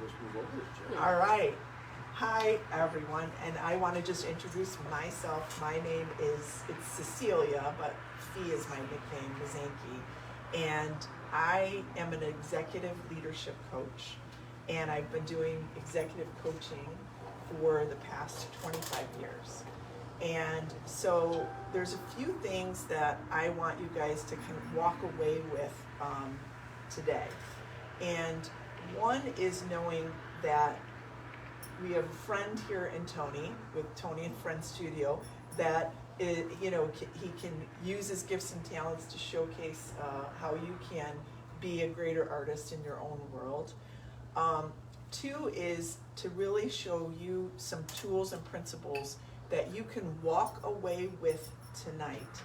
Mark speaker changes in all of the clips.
Speaker 1: just move over to Jen.
Speaker 2: All right. Hi, everyone, and I want to just introduce myself. My name is, it's Cecelia, but Fee is my nickname, Mazanke, and I am an executive leadership coach, and I've been doing executive coaching for the past 25 years. And so there's a few things that I want you guys to kind of walk away with today. And one is knowing that we have a friend here in Tony, with Tony and Friends Studio, that he can use his gifts and talents to showcase how you can be a greater artist in your own world. Two is to really show you some tools and principles that you can walk away with tonight,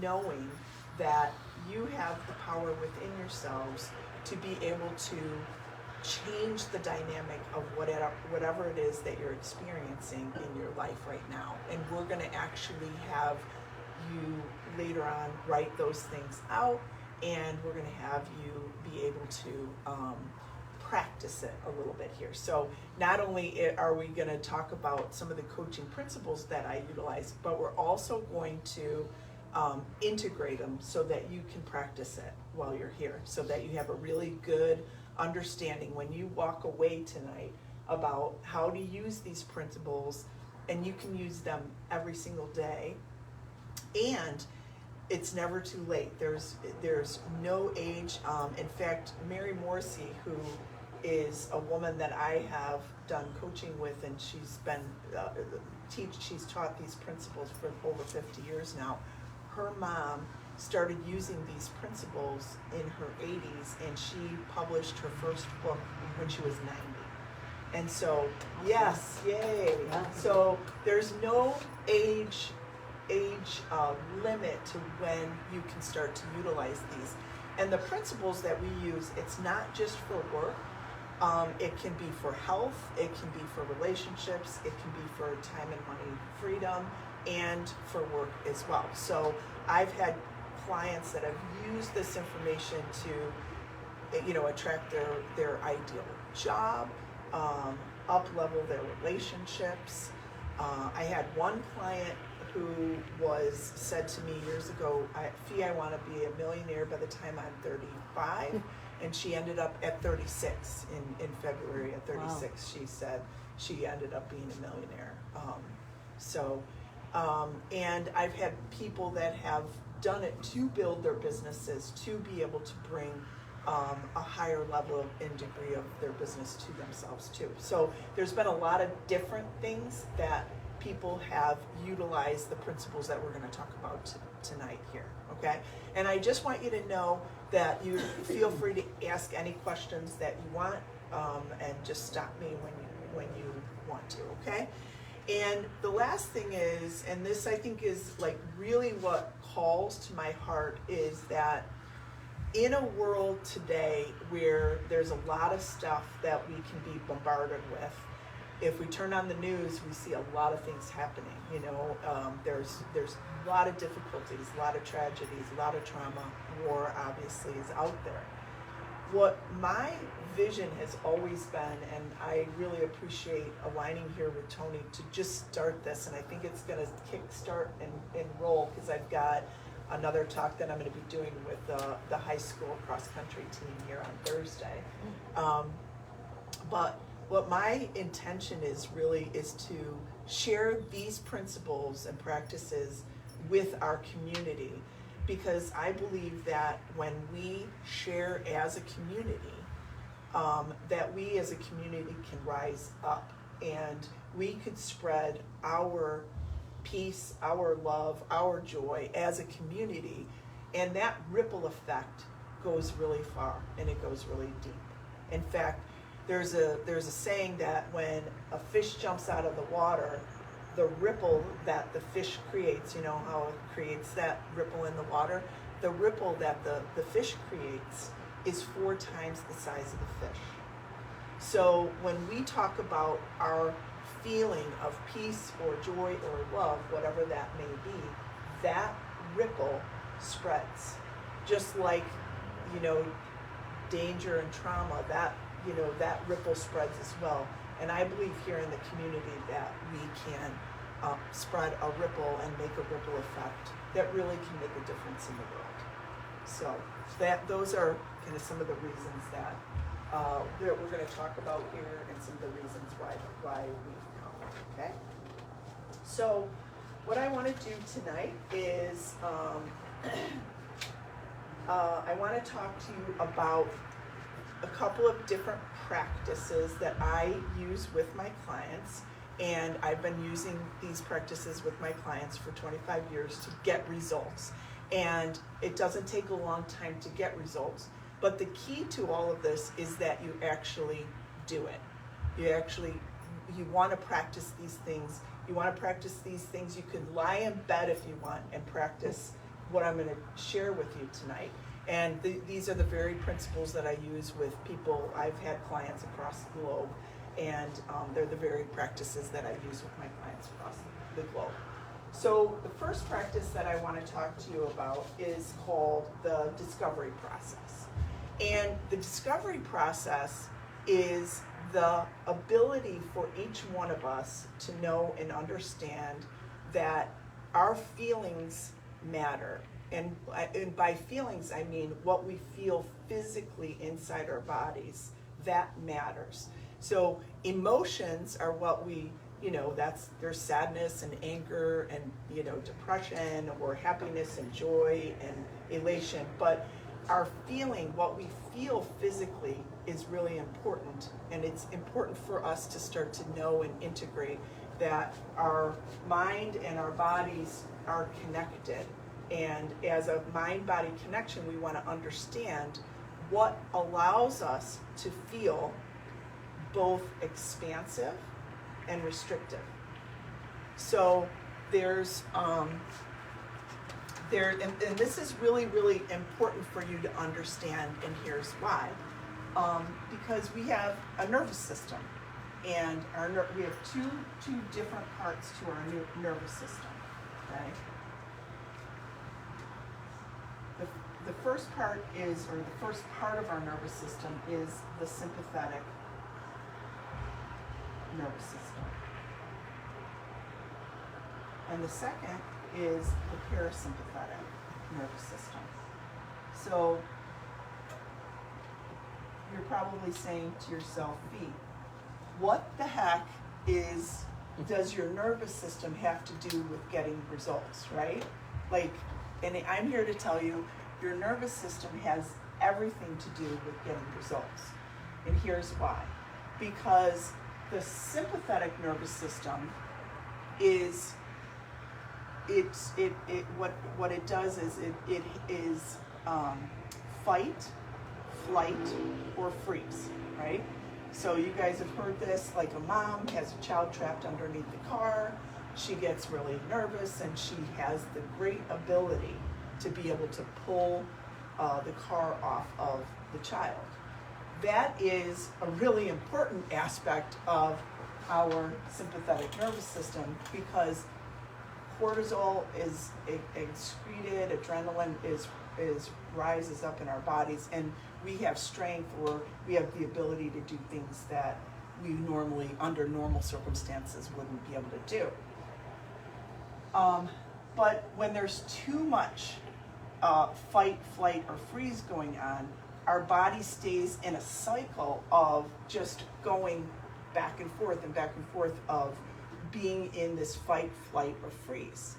Speaker 2: knowing that you have the power within yourselves to be able to change the dynamic of whatever it is that you're experiencing in your life right now. And we're going to actually have you later on write those things out, and we're going to have you be able to practice it a little bit here. So not only are we going to talk about some of the coaching principles that I utilize, but we're also going to integrate them so that you can practice it while you're here, so that you have a really good understanding when you walk away tonight about how to use these principles, and you can use them every single day. And it's never too late. There's no age. In fact, Mary Morrissey, who is a woman that I have done coaching with, and she's been she's taught these principles for over 50 years now. Her mom started using these principles in her 80s, and she published her first book when she was 90. And so, yes, yay. So there's no age limit to when you can start to utilize these. And the principles that we use, it's not just for work. It can be for health, it can be for relationships, it can be for time and money freedom, and for work as well. So I've had clients that have used this information to, attract their ideal job, up-level their relationships. I had one client who said to me years ago, Fee, I want to be a millionaire by the time I'm 35. And she ended up at 36 in February. At 36, wow. She said she ended up being a millionaire. And I've had people that have done it to build their businesses, to be able to bring a higher level and degree of their business to themselves too. So there's been a lot of different things that people have utilized the principles that we're going to talk about tonight here, okay? And I just want you to know that you feel free to ask any questions that you want, and just stop me when you want to, okay? And the last thing is, and this I think is like really what calls to my heart, is that in a world today where there's a lot of stuff that we can be bombarded with, if we turn on the news, we see a lot of things happening. There's a lot of difficulties, a lot of tragedies, a lot of trauma. War obviously is out there. What my vision has always been, and I really appreciate aligning here with Tony to just start this, and I think it's going to kickstart and roll, because I've got another talk that I'm going to be doing with the high school cross country team here on Thursday. But what my intention is to share these principles and practices with our community, because I believe that when we share as a community, that we as a community can rise up, and we could spread our peace, our love, our joy as a community, and that ripple effect goes really far, and it goes really deep. In fact, there's a saying that when a fish jumps out of the water, the ripple that the fish creates, how it creates that ripple in the water, the ripple that the fish creates is 4 times the size of the fish. So when we talk about our feeling of peace or joy or love, whatever that may be, that ripple spreads. Just like, danger and trauma, that, that ripple spreads as well. And I believe here in the community that we can spread a ripple and make a ripple effect that really can make a difference in the world. So those are kind of some of the reasons that we're going to talk about here, and some of the reasons why we've come. Okay. So what I want to do tonight is I want to talk to you about a couple of different practices that I use with my clients, and I've been using these practices with my clients for 25 years to get results. And it doesn't take a long time to get results, but the key to all of this is that you actually do it. You want to practice these things. You want to practice these things. You could lie in bed if you want and practice what I'm going to share with you tonight. And these are the very principles that I use with people. I've had clients across the globe, and they're the very practices that I use with my clients across the globe. So the first practice that I want to talk to you about is called the discovery process. And the discovery process is the ability for each one of us to know and understand that our feelings matter. And by feelings, I mean what we feel physically inside our bodies. That matters. So emotions are what we, there's sadness and anger and, depression, or happiness and joy and elation. But our feeling, what we feel physically, is really important. And it's important for us to start to know and integrate that our mind and our bodies are connected. And as a mind-body connection, we want to understand what allows us to feel both expansive and restrictive. So there's and this is really, really important for you to understand, and here's why. Because we have a nervous system, and we have two different parts to our nervous system. Okay. The first part of our nervous system is the sympathetic nervous system. And the second is the parasympathetic nervous system. So you're probably saying to yourself, V, what the heck does your nervous system have to do with getting results, right? And I'm here to tell you, your nervous system has everything to do with getting results. And here's why. Because the sympathetic nervous system is, what it does is it is fight, flight, or freeze, right? So you guys have heard this, like a mom has a child trapped underneath the car. She gets really nervous, and she has the great ability to be able to pull the car off of the child. That is a really important aspect of our sympathetic nervous system, because cortisol is excreted, adrenaline rises up in our bodies, and we have strength, or we have the ability to do things that we normally, under normal circumstances, wouldn't be able to do. But when there's too much fight, flight, or freeze going on, our body stays in a cycle of just going back and forth of being in this fight, flight, or freeze.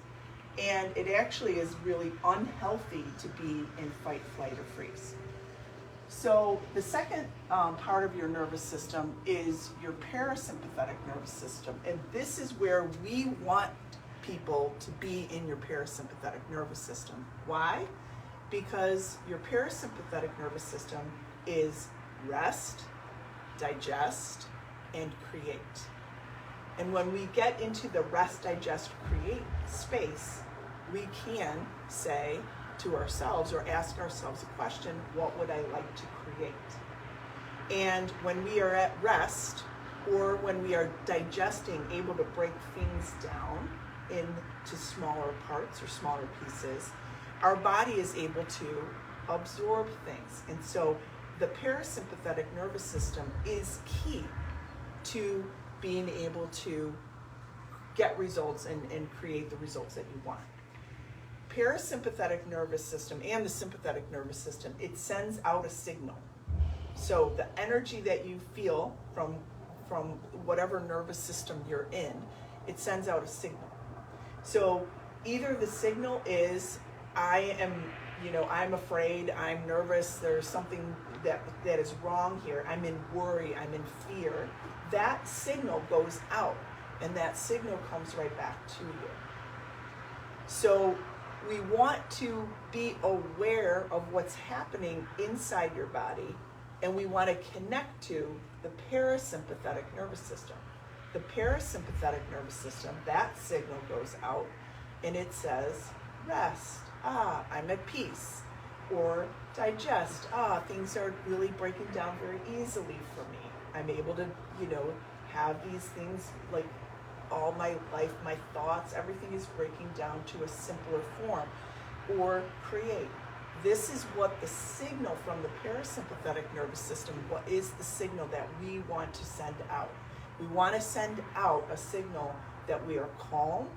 Speaker 2: And it actually is really unhealthy to be in fight, flight, or freeze. So the second part of your nervous system is your parasympathetic nervous system. And this is where we want people to be in your parasympathetic nervous system. Why? Because your parasympathetic nervous system is rest, digest, and create. And when we get into the rest, digest, create space, we can say to ourselves, or ask ourselves a question, what would I like to create? And when we are at rest, or when we are digesting, able to break things down into smaller parts or smaller pieces, our body is able to absorb things. And so the parasympathetic nervous system is key to being able to get results and create the results that you want. Parasympathetic nervous system and the sympathetic nervous system, it sends out a signal. So the energy that you feel from whatever nervous system you're in, it sends out a signal. So either the signal is, I'm afraid, I'm nervous, there's something that is wrong here, I'm in worry, I'm in fear. That signal goes out, and that signal comes right back to you. So we want to be aware of what's happening inside your body, and we want to connect to the parasympathetic nervous system. The parasympathetic nervous system, that signal goes out, and it says, rest, I'm at peace. Or digest, things are really breaking down very easily for me. I'm able to, have these things like all my life, my thoughts, everything is breaking down to a simpler form. Or create. This is what the signal from the parasympathetic nervous system, what is the signal that we want to send out? We want to send out a signal that we are calm,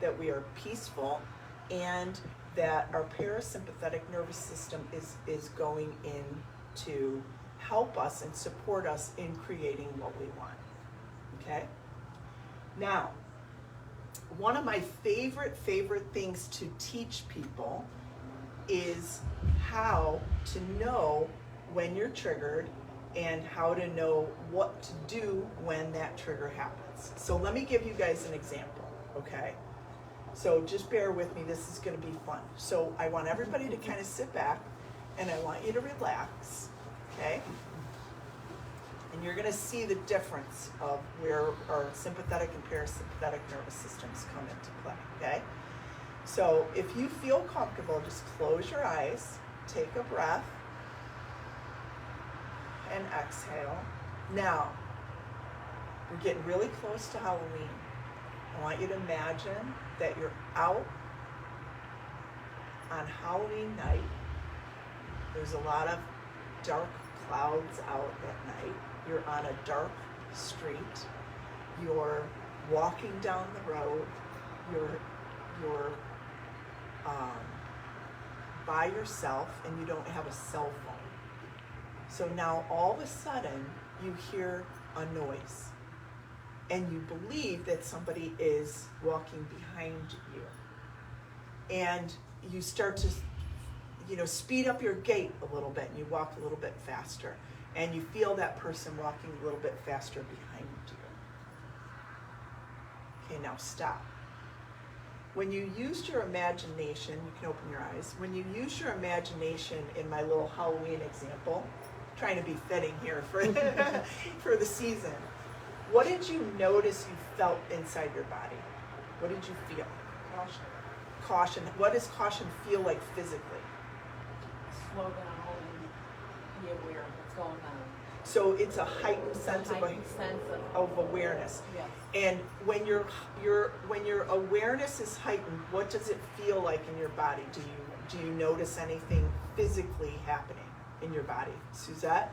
Speaker 2: that we are peaceful, and that our parasympathetic nervous system is going in to help us and support us in creating what we want. Okay? Now, one of my favorite things to teach people is how to know when you're triggered and how to know what to do when that trigger happens. So let me give you guys an example, okay? So just bear with me, this is gonna be fun. So I want everybody to kind of sit back and I want you to relax, okay? And you're gonna see the difference of where our sympathetic and parasympathetic nervous systems come into play, okay? So if you feel comfortable, just close your eyes, take a breath, and exhale. Now, we're getting really close to Halloween. I want you to imagine that you're out on Halloween night. There's a lot of dark clouds out at night. You're on a dark street. You're walking down the road. You're by yourself and you don't have a cell phone. So now all of a sudden you hear a noise and you believe that somebody is walking behind you. And you start to, speed up your gait a little bit and you walk a little bit faster. And you feel that person walking a little bit faster behind you. Okay, now stop. When you used your imagination, you can open your eyes. When you use your imagination in my little Halloween example, trying to be fitting here for, for the season, what did you notice you felt inside your body? What did you feel?
Speaker 1: Caution.
Speaker 2: Caution. What does caution feel like physically?
Speaker 1: Slow down and be aware of what's going on.
Speaker 2: So it's a heightened sense of awareness.
Speaker 1: Yes.
Speaker 2: And when your awareness is heightened, what does it feel like in your body? Do you notice anything physically happening in your body? Suzette?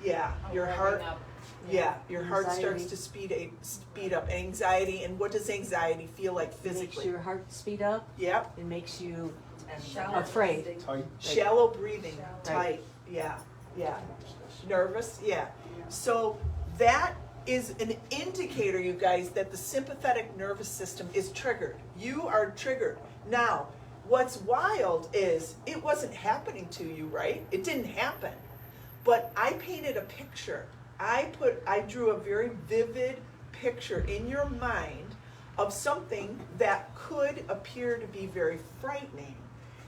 Speaker 2: Yeah, your heart. Yeah, your heart starts to speed up. Anxiety, and what does anxiety feel like physically?
Speaker 3: It makes your heart speed up.
Speaker 2: Yep.
Speaker 3: It makes you
Speaker 1: afraid.
Speaker 3: Tight.
Speaker 2: Shallow breathing, tight. Yeah. Nervous, yeah. So that is an indicator, you guys, that the sympathetic nervous system is triggered. You are triggered. Now, what's wild is it wasn't happening to you, right? It didn't happen. But I painted a picture. I drew a very vivid picture in your mind of something that could appear to be very frightening,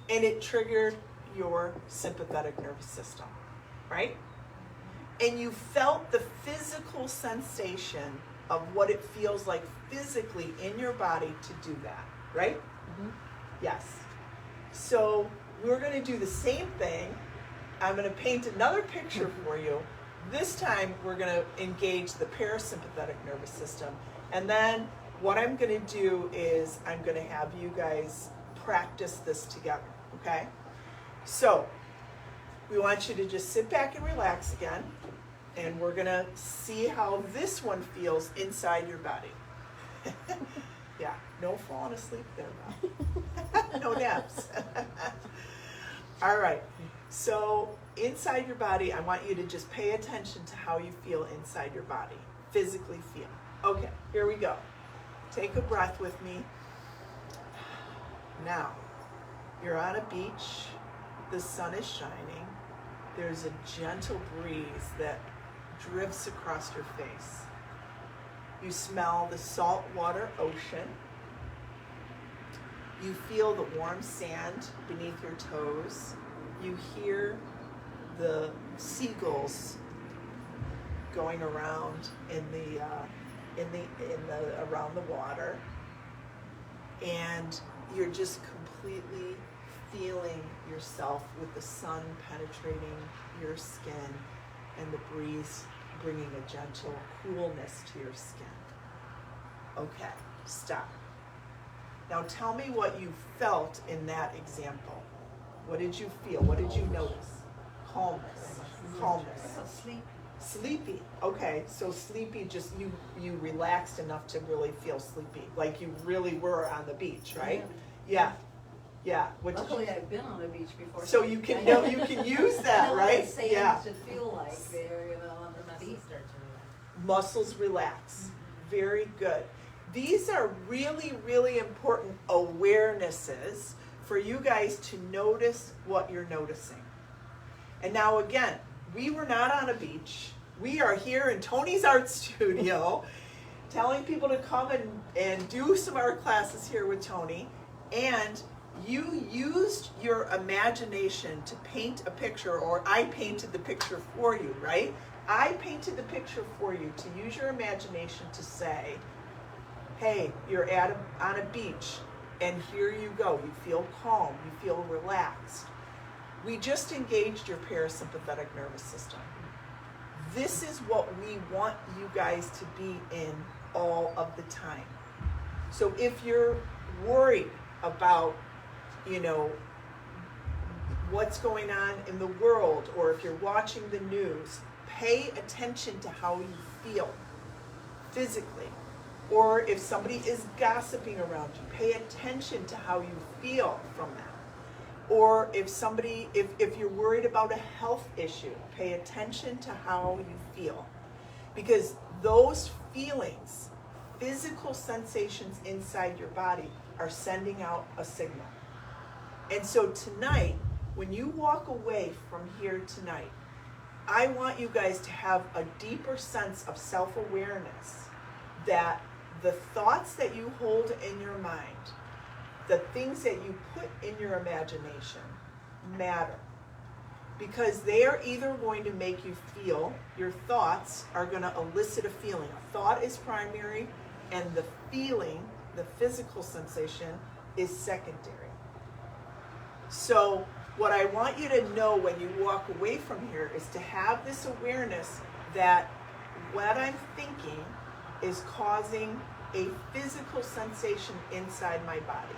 Speaker 2: and it triggered your sympathetic nervous system, right? And you felt the physical sensation of what it feels like physically in your body to do that, right?
Speaker 3: Mm-hmm.
Speaker 2: Yes. So we're going to do the same thing. I'm going to paint another picture for you. This time we're going to engage the parasympathetic nervous system. And then what I'm going to do is I'm going to have you guys practice this together, okay? So we want you to just sit back and relax again. And we're gonna see how this one feels inside your body. Yeah, no falling asleep there, Bob. No naps. All right, so inside your body, I want you to just pay attention to how you feel inside your body. Physically feel. Okay, here we go. Take a breath with me. Now, you're on a beach. The sun is shining. There's a gentle breeze that drifts across your face. You smell the saltwater ocean. You feel the warm sand beneath your toes. You hear the seagulls going around around the water, and you're just completely feeling yourself with the sun penetrating your skin and the breeze bringing a gentle coolness to your skin. Okay, stop. Now tell me what you felt in that example. What did you feel? What did you notice? Calmness. Sleepy. Okay, so sleepy, just you relaxed enough to really feel sleepy, like you really were on the beach, right? Yeah. What did
Speaker 4: Luckily,
Speaker 2: you,
Speaker 4: I've been on a beach before.
Speaker 2: so you can know, you can use that, right?
Speaker 4: Yeah. Should feel like there, on the feet.
Speaker 2: Muscles relax. Very good. These are really, really important awarenesses for you guys to notice what you're noticing. And now again, we were not on a beach. We are here in Tony's art studio telling people to come and do some art classes here with Tony. And you used your imagination to paint a picture, or I painted the picture for you, right? I painted the picture for you to use your imagination to say, hey, you're on a beach, and here you go. You feel calm, you feel relaxed. We just engaged your parasympathetic nervous system. This is what we want you guys to be in all of the time. So if you're worried about, what's going on in the world, or if you're watching the news, pay attention to how you feel physically. Or if somebody is gossiping around you, pay attention to how you feel from that. Or if you're worried about a health issue, pay attention to how you feel. Because those feelings, physical sensations inside your body, are sending out a signal. And so tonight, when you walk away from here tonight, I want you guys to have a deeper sense of self-awareness that the thoughts that you hold in your mind, the things that you put in your imagination matter. Because they are either going to make you feel, your thoughts are going to elicit a feeling. A thought is primary, and the feeling, the physical sensation, is secondary. So what I want you to know when you walk away from here is to have this awareness that what I'm thinking is causing a physical sensation inside my body.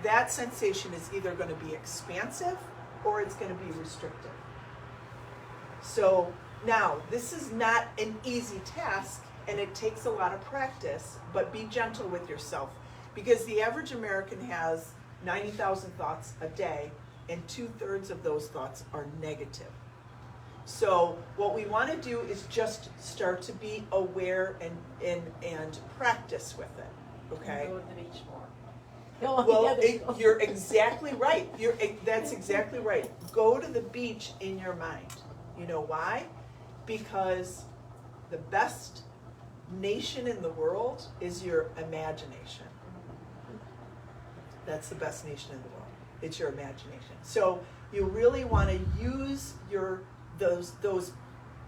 Speaker 2: That sensation is either going to be expansive or it's going to be restrictive. So now, this is not an easy task, and it takes a lot of practice, but be gentle with yourself, because the average American has 90,000 thoughts a day, and 2/3 of those thoughts are negative. So what we want to do is just start to be aware and practice with it, okay?
Speaker 4: Go to the beach more.
Speaker 2: Well, you're exactly right. That's exactly right. Go to the beach in your mind. You know why? Because the best nation in the world is your imagination. That's the best nation in the world. It's your imagination. So you really want to use those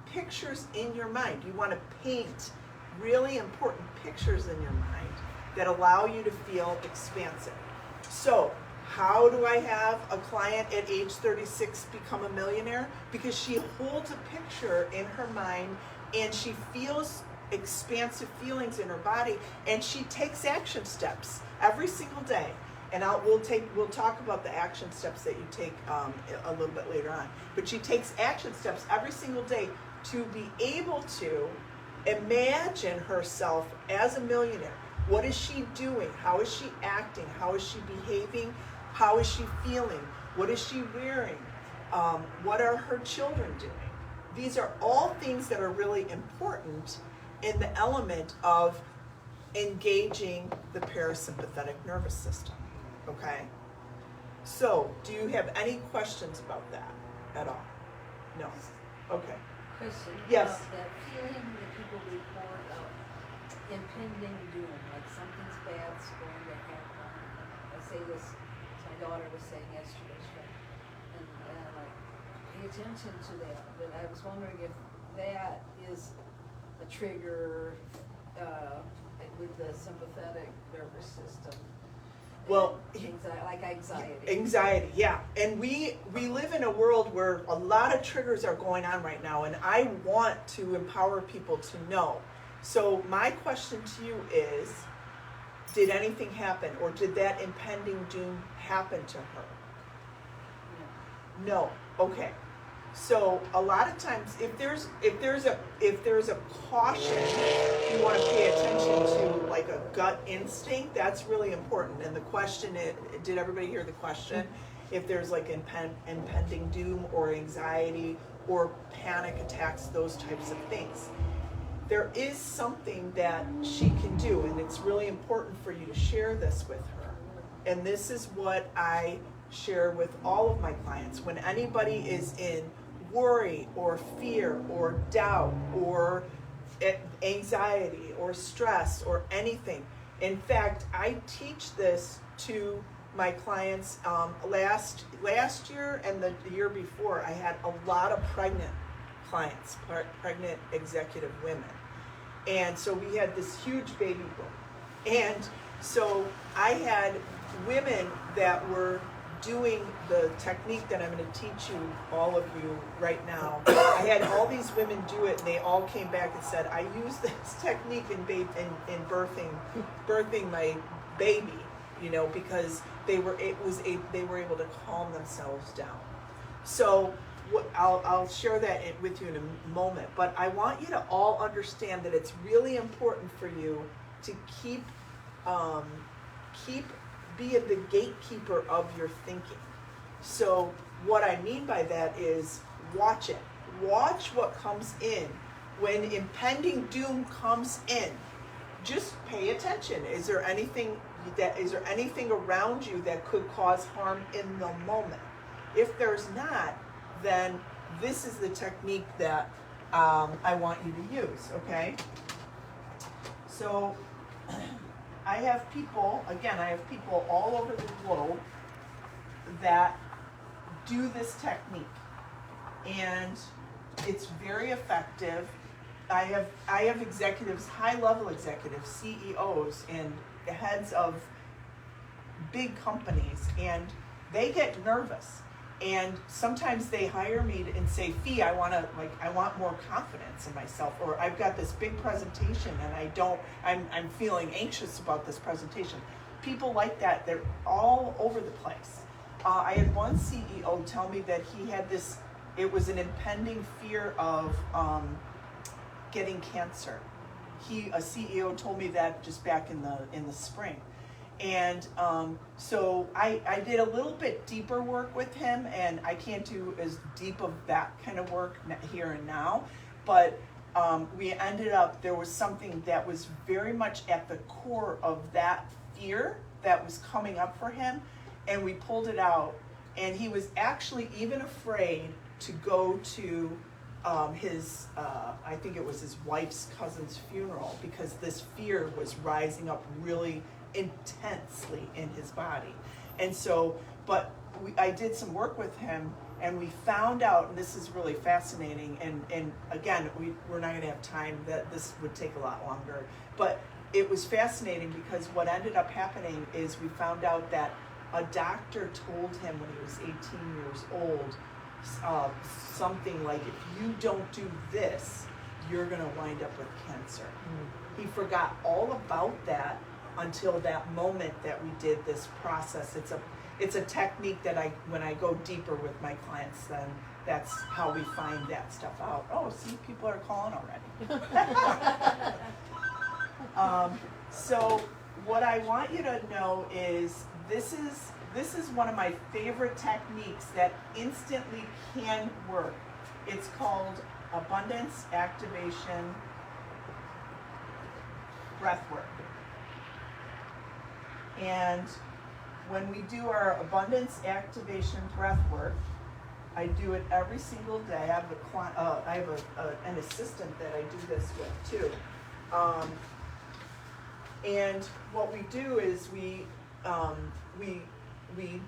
Speaker 2: pictures in your mind. You want to paint really important pictures in your mind that allow you to feel expansive. So how do I have a client at age 36 become a millionaire? Because she holds a picture in her mind and she feels expansive feelings in her body, and she takes action steps every single day. And we'll talk about the action steps that you take a little bit later on. But she takes action steps every single day to be able to imagine herself as a millionaire. What is she doing? How is she acting? How is she behaving? How is she feeling? What is she wearing? What are her children doing? These are all things that are really important in the element of engaging the parasympathetic nervous system. Okay? So, do you have any questions about that at all? No? Okay.
Speaker 4: Question.
Speaker 2: Yes.
Speaker 4: That feeling that people report of impending doom, like something's bad's going to happen. I say this, my daughter was saying yesterday, and like, pay attention to that. But I was wondering if that is a trigger with the sympathetic nervous system.
Speaker 2: Well,
Speaker 4: like anxiety.
Speaker 2: Anxiety, yeah. And we live in a world where a lot of triggers are going on right now, and I want to empower people to know. So my question to you is, did anything happen, or did that impending doom happen to her? No. Okay. So a lot of times, if there's a caution, you want to pay attention to like a gut instinct. That's really important. And the question is, did everybody hear the question? If there's like impending doom or anxiety or panic attacks, those types of things, there is something that she can do, and it's really important for you to share this with her. And this is what I share with all of my clients. When anybody is in worry or fear or doubt or anxiety or stress or anything. In fact, I teach this to my clients. Last year and the year before, I had a lot of pregnant clients, pregnant executive women. And so we had this huge baby boom. And so I had women that were doing the technique that I'm going to teach you, all of you right now. I had all these women do it, and they all came back and said, I used this technique in birthing my baby, because they were able to calm themselves down. So I'll share that with you in a moment, but I want you to all understand that it's really important for you to be the gatekeeper of your thinking. So what I mean by that is watch it. Watch what comes in. When impending doom comes in, just pay attention. Is there anything around you that could cause harm in the moment? If there's not, then this is the technique that I want you to use, okay? So I have people all over the globe that do this technique, and it's very effective. I have executives, high-level executives, CEOs, and heads of big companies, and they get nervous. And sometimes they hire me and say, Fee, I want more confidence in myself, or I've got this big presentation and I'm feeling anxious about this presentation. People like that, they're all over the place. I had one CEO tell me that he had it was an impending fear of getting cancer. A CEO told me that just back in the spring. And so I did a little bit deeper work with him, and I can't do as deep of that kind of work here and now, but we ended up, there was something that was very much at the core of that fear that was coming up for him, and we pulled it out, and he was actually even afraid to go to his, I think it was his wife's cousin's funeral, because this fear was rising up really intensely in his body. And so, but I did some work with him, and we found out, and this is really fascinating, and again, we're not going to have time, that this would take a lot longer, but it was fascinating because what ended up happening is we found out that a doctor told him when he was 18 years old, something like, if you don't do this, you're going to wind up with cancer. He forgot all about that until that moment that we did this process. It's a technique that when I go deeper with my clients, then that's how we find that stuff out. Oh, see, people are calling already. So what I want you to know is this is one of my favorite techniques that instantly can work. It's called abundance activation breath work. And when we do our abundance activation breath work, I do it every single day. I have an assistant that I do this with too. And what we do is we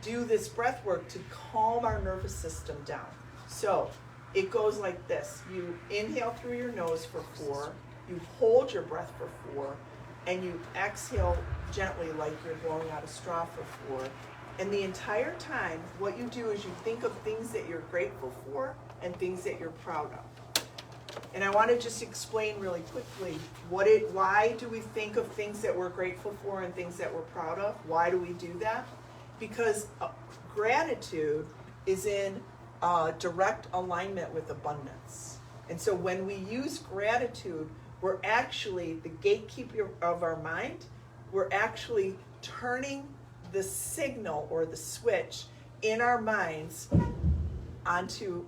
Speaker 2: do this breath work to calm our nervous system down. So it goes like this. You inhale through your nose for 4, you hold your breath for 4, and you exhale gently like you're blowing out a straw for 4. And the entire time, what you do is you think of things that you're grateful for and things that you're proud of. And I want to just explain really quickly why do we think of things that we're grateful for and things that we're proud of? Why do we do that? Because gratitude is in direct alignment with abundance. And so when we use gratitude, we're actually the gatekeeper of our mind. We're actually turning the signal or the switch in our minds onto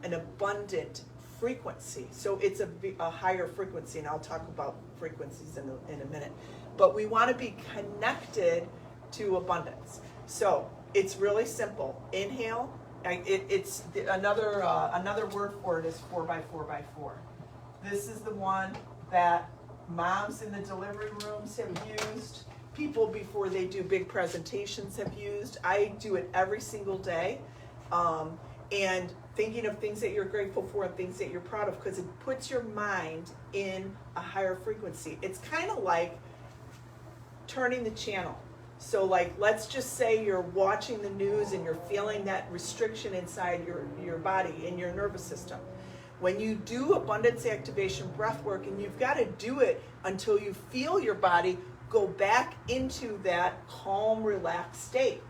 Speaker 2: an abundant frequency. So it's a higher frequency, and I'll talk about frequencies in a minute. But we want to be connected to abundance. So it's really simple. Inhale. It's another word for it is 4x4x4. This is the one that moms in the delivery rooms have used. People before they do big presentations have used. I do it every single day. And thinking of things that you're grateful for and things that you're proud of, because it puts your mind in a higher frequency. It's kind of like turning the channel. So like, let's just say you're watching the news and you're feeling that restriction inside your body, in your nervous system. When you do abundance activation breath work, and you've got to do it until you feel your body go back into that calm, relaxed state.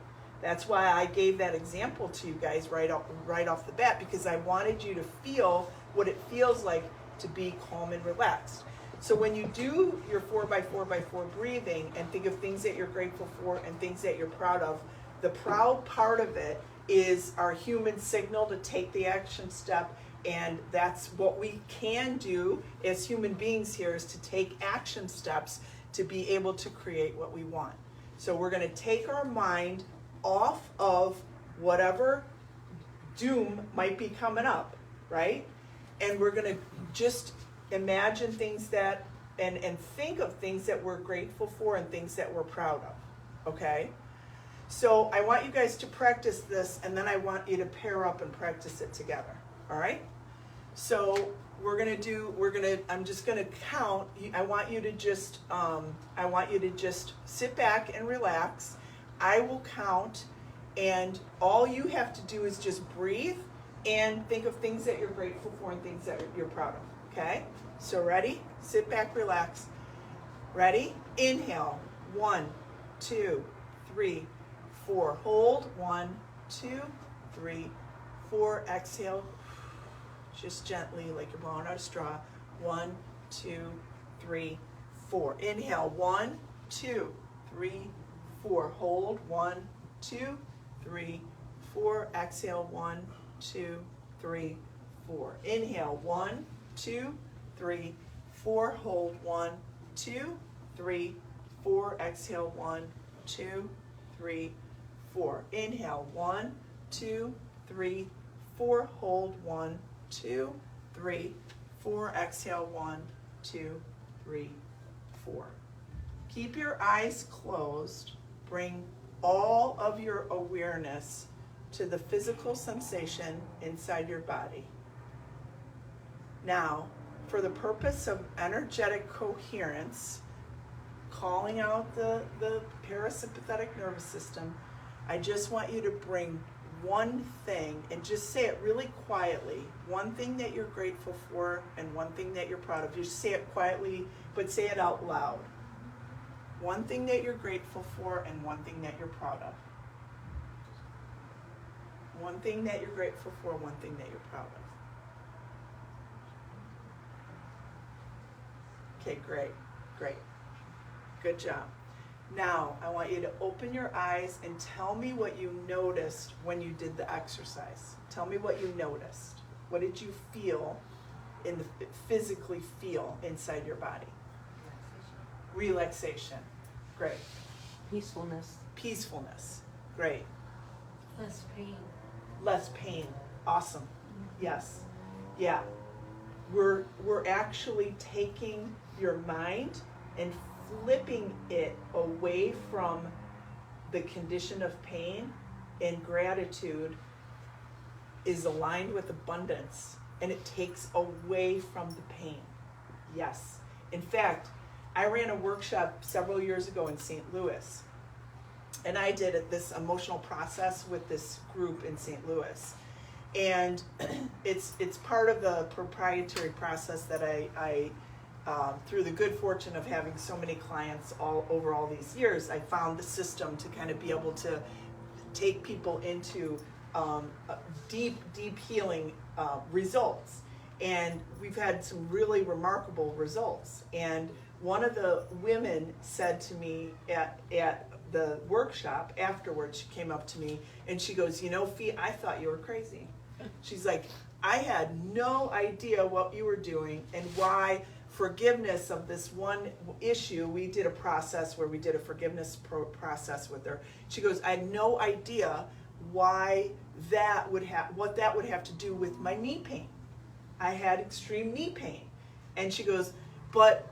Speaker 2: That's why I gave that example to you guys right off the bat, because I wanted you to feel what it feels like to be calm and relaxed. So when you do your 4x4x4 breathing and think of things that you're grateful for and things that you're proud of, the proud part of it is our human signal to take the action step. And that's what we can do as human beings here, is to take action steps to be able to create what we want. So we're going to take our mind off of whatever doom might be coming up, right? And we're going to just imagine things that, and think of things that we're grateful for and things that we're proud of, okay? So I want you guys to practice this, and then I want you to pair up and practice it together, all right? So I'm just gonna count. I want you to just sit back and relax. I will count, and all you have to do is just breathe and think of things that you're grateful for and things that you're proud of, okay? So ready? Sit back, relax. Ready? Inhale. 1, 2, 3, 4. Hold. 1, 2, 3, 4. Exhale. Just gently, like you're blowing out a straw. 1, 2, 3, 4. Inhale. 1, 2, 3, 4. Hold. 1, 2, 3, 4. Exhale. 1, 2, 3, 4. Inhale. 1, 2, 3, 4. Hold. 1, 2, 3, 4. Exhale. 1, 2, 3, 4. Inhale. 1, 2, 3, 4. Hold. 1, 2, 3, 4. Exhale. 1, 2, 3, 4. Keep your eyes closed. Bring all of your awareness to the physical sensation inside your body. Now, for the purpose of energetic coherence, calling out the parasympathetic nervous system, I just want you to bring one thing, and just say it really quietly. One thing that you're grateful for and one thing that you're proud of. Just say it quietly, but say it out loud. One thing that you're grateful for and one thing that you're proud of. One thing that you're grateful for, one thing that you're proud of. Okay, great, great. Good job. Now, I want you to open your eyes and tell me what you noticed when you did the exercise. Tell me what you noticed. What did you feel, physically feel inside your body? Relaxation. Great.
Speaker 3: Peacefulness.
Speaker 2: Peacefulness. Great.
Speaker 4: Less pain.
Speaker 2: Less pain. Awesome. Yes. Yeah. We're actually taking your mind and flipping it away from the condition of pain, and gratitude is aligned with abundance, and it takes away from the pain. Yes. In fact, I ran a workshop several years ago in St. Louis, and I did this emotional process with this group in St. Louis. And it's part of the proprietary process that I through the good fortune of having so many clients over all these years, I found the system to kind of be able to take people into deep healing results. And we've had some really remarkable results. And one of the women said to me at the workshop afterwards, she came up to me and she goes, Fee, I thought you were crazy. She's like, I had no idea what you were doing and why forgiveness of this one issue. We did a process where we did a forgiveness process with her. She goes, I had no idea why what that would have to do with my knee pain. I had extreme knee pain. And she goes, but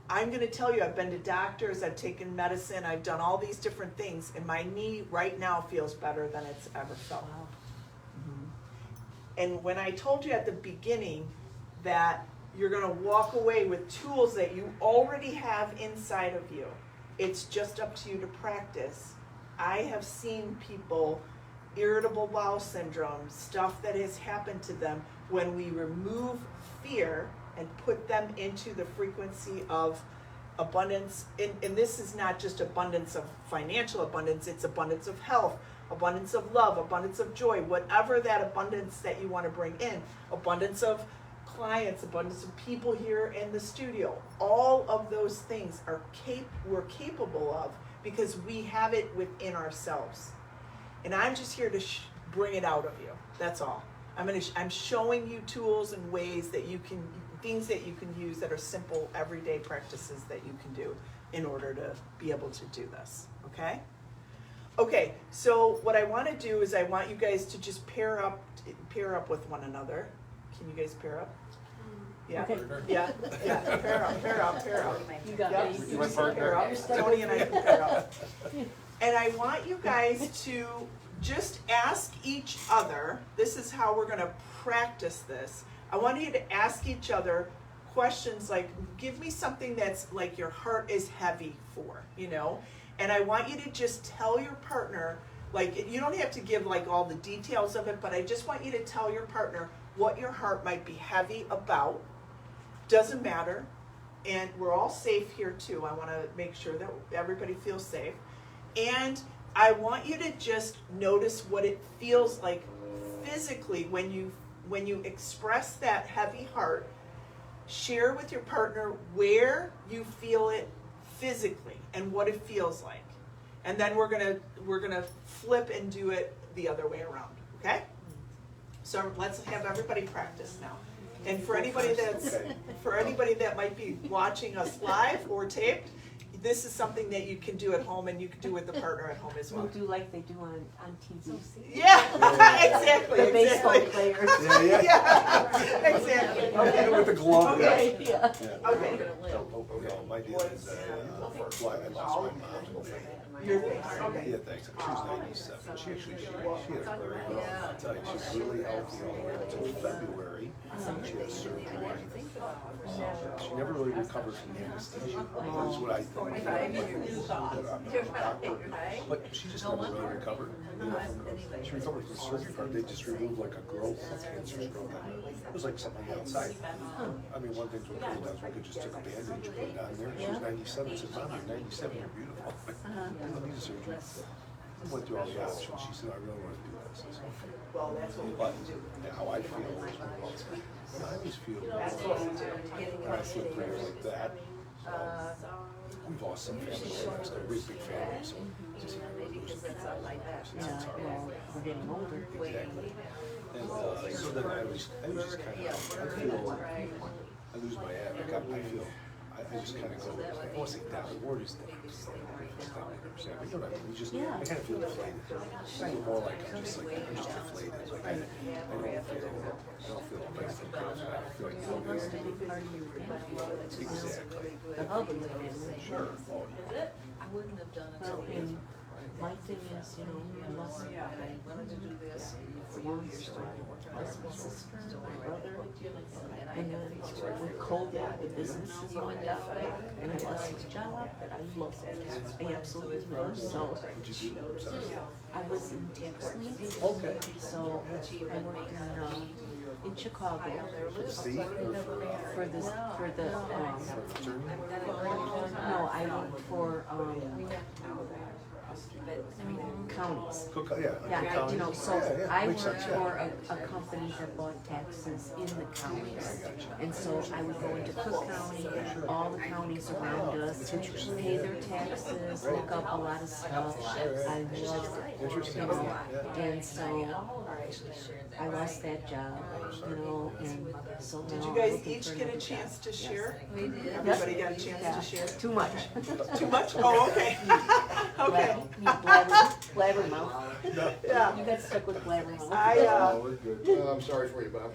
Speaker 2: I'm going to tell you, I've been to doctors, I've taken medicine, I've done all these different things, and my knee right now feels better than it's ever felt.
Speaker 3: Wow.
Speaker 2: And when I told you at the beginning that you're going to walk away with tools that you already have inside of you, it's just up to you to practice. I have seen people, irritable bowel syndrome, stuff that has happened to them, when we remove fear and put them into the frequency of abundance. And this is not just abundance of financial abundance, it's abundance of health, abundance of love, abundance of joy, whatever that abundance that you want to bring in, abundance of clients, abundance of people here in the studio. All of those things we're capable of because we have it within ourselves. And I'm just here to bring it out of you. That's all. I'm showing you tools and ways that you can, things that you can use that are simple, everyday practices that you can do in order to be able to do this. Okay? Okay, so what I want to do is I want you guys to just pair up with one another. Can you guys pair up? Yeah.
Speaker 3: Okay.
Speaker 2: Yeah. Pair up.
Speaker 3: You got
Speaker 2: Yep.
Speaker 3: me.
Speaker 5: You want partner?
Speaker 2: Pair up. Tony and I can pair up. And I want you guys to just ask each other, this is how we're going to practice this. I want you to ask each other questions like, give me something that's like your heart is heavy for, And I want you to just tell your partner, like, you don't have to give like all the details of it, but I just want you to tell your partner what your heart might be heavy about. Doesn't matter. And we're all safe here too. I want to make sure that everybody feels safe. And I want you to just notice what it feels like physically when you express that heavy heart. Share with your partner where you feel it physically and what it feels like. And then we're gonna flip and do it the other way around. Okay? So let's have everybody practice now. And for anybody that might be watching us live or taped, this is something that you can do at home, and you can do with the partner at home as well.
Speaker 3: We'll do like they do on TV.
Speaker 2: Yeah, exactly.
Speaker 3: The baseball players.
Speaker 2: Yeah, exactly. Okay.
Speaker 5: With the glove.
Speaker 2: Okay.
Speaker 3: Yeah.
Speaker 2: Okay.
Speaker 5: No, my deal is I lost my mom.
Speaker 2: Your face. Okay.
Speaker 5: Yeah, thanks. She was 97. She had a very rough. I'll tell you, she's really healthy all the way until February. She has surgery. She never really recovered from anesthesia. That's what I think. But she just never really recovered. She recovered from the surgery part. They just removed like a growth, a cancerous growth. It was like something outside. I mean, one thing we could have done is we could just took a bandage, put it on there. She was 97. Said, "Mom, you're 97. You're beautiful." I don't need a surgery. I went through all the options. She said, "I really want to do this." I said, "Okay."
Speaker 2: Well, that's what we
Speaker 5: But
Speaker 2: can do.
Speaker 5: how I feel is, I always feel
Speaker 2: That's what we do.
Speaker 5: when I flip through like that. We've lost some family members. They're really big families. So just
Speaker 3: Yeah, well, we're getting older.
Speaker 5: exactly. And so then I was just kind of, I feel, I lose my ad. I just kind of go, I don't want to say down. The word is down. But you know what I mean? I kind of feel deflated. I feel more like I'm just deflated. Like I don't feel like I feel like exactly.
Speaker 3: The hub of the family.
Speaker 5: Sure. Oh, yeah.
Speaker 4: I wouldn't have done it.
Speaker 3: Well, and my thing is, you know, unless I
Speaker 4: wanted to do this.
Speaker 3: once lost my sister, my brother, and then with COVID, the businesses went down, and I lost my job, and I lost it. I absolutely lost. So
Speaker 5: What'd you do? Sorry.
Speaker 3: I was in Texas.
Speaker 5: Okay.
Speaker 3: So I worked in Chicago
Speaker 5: For the state or
Speaker 3: for this
Speaker 5: for fraternity?
Speaker 3: no, I worked for counties.
Speaker 5: Cook, yeah. Like
Speaker 3: Yeah,
Speaker 5: Cook County.
Speaker 3: you know, so
Speaker 5: Yeah,
Speaker 3: I
Speaker 5: makes
Speaker 3: worked
Speaker 5: sense, yeah.
Speaker 3: for a company that bought taxes in the counties. And so I would go into Cook County, all the counties around us, pay their taxes, look up a lot of stuff. I loved it,
Speaker 5: Interesting.
Speaker 3: you know,
Speaker 5: Yeah.
Speaker 3: and so I lost that job, you know, and so now
Speaker 2: Did you
Speaker 3: I'm
Speaker 2: guys
Speaker 3: looking
Speaker 2: each
Speaker 3: for
Speaker 2: get a
Speaker 3: another
Speaker 2: chance
Speaker 3: job.
Speaker 2: to share?
Speaker 4: We did.
Speaker 2: Everybody got a chance to share?
Speaker 3: Too much.
Speaker 2: Too much? Oh, okay. Okay.
Speaker 3: Blabbermouth.
Speaker 2: Yeah.
Speaker 3: You got stuck with blabbermouth.
Speaker 5: Oh, we're good.
Speaker 6: I'm sorry for you, Bob.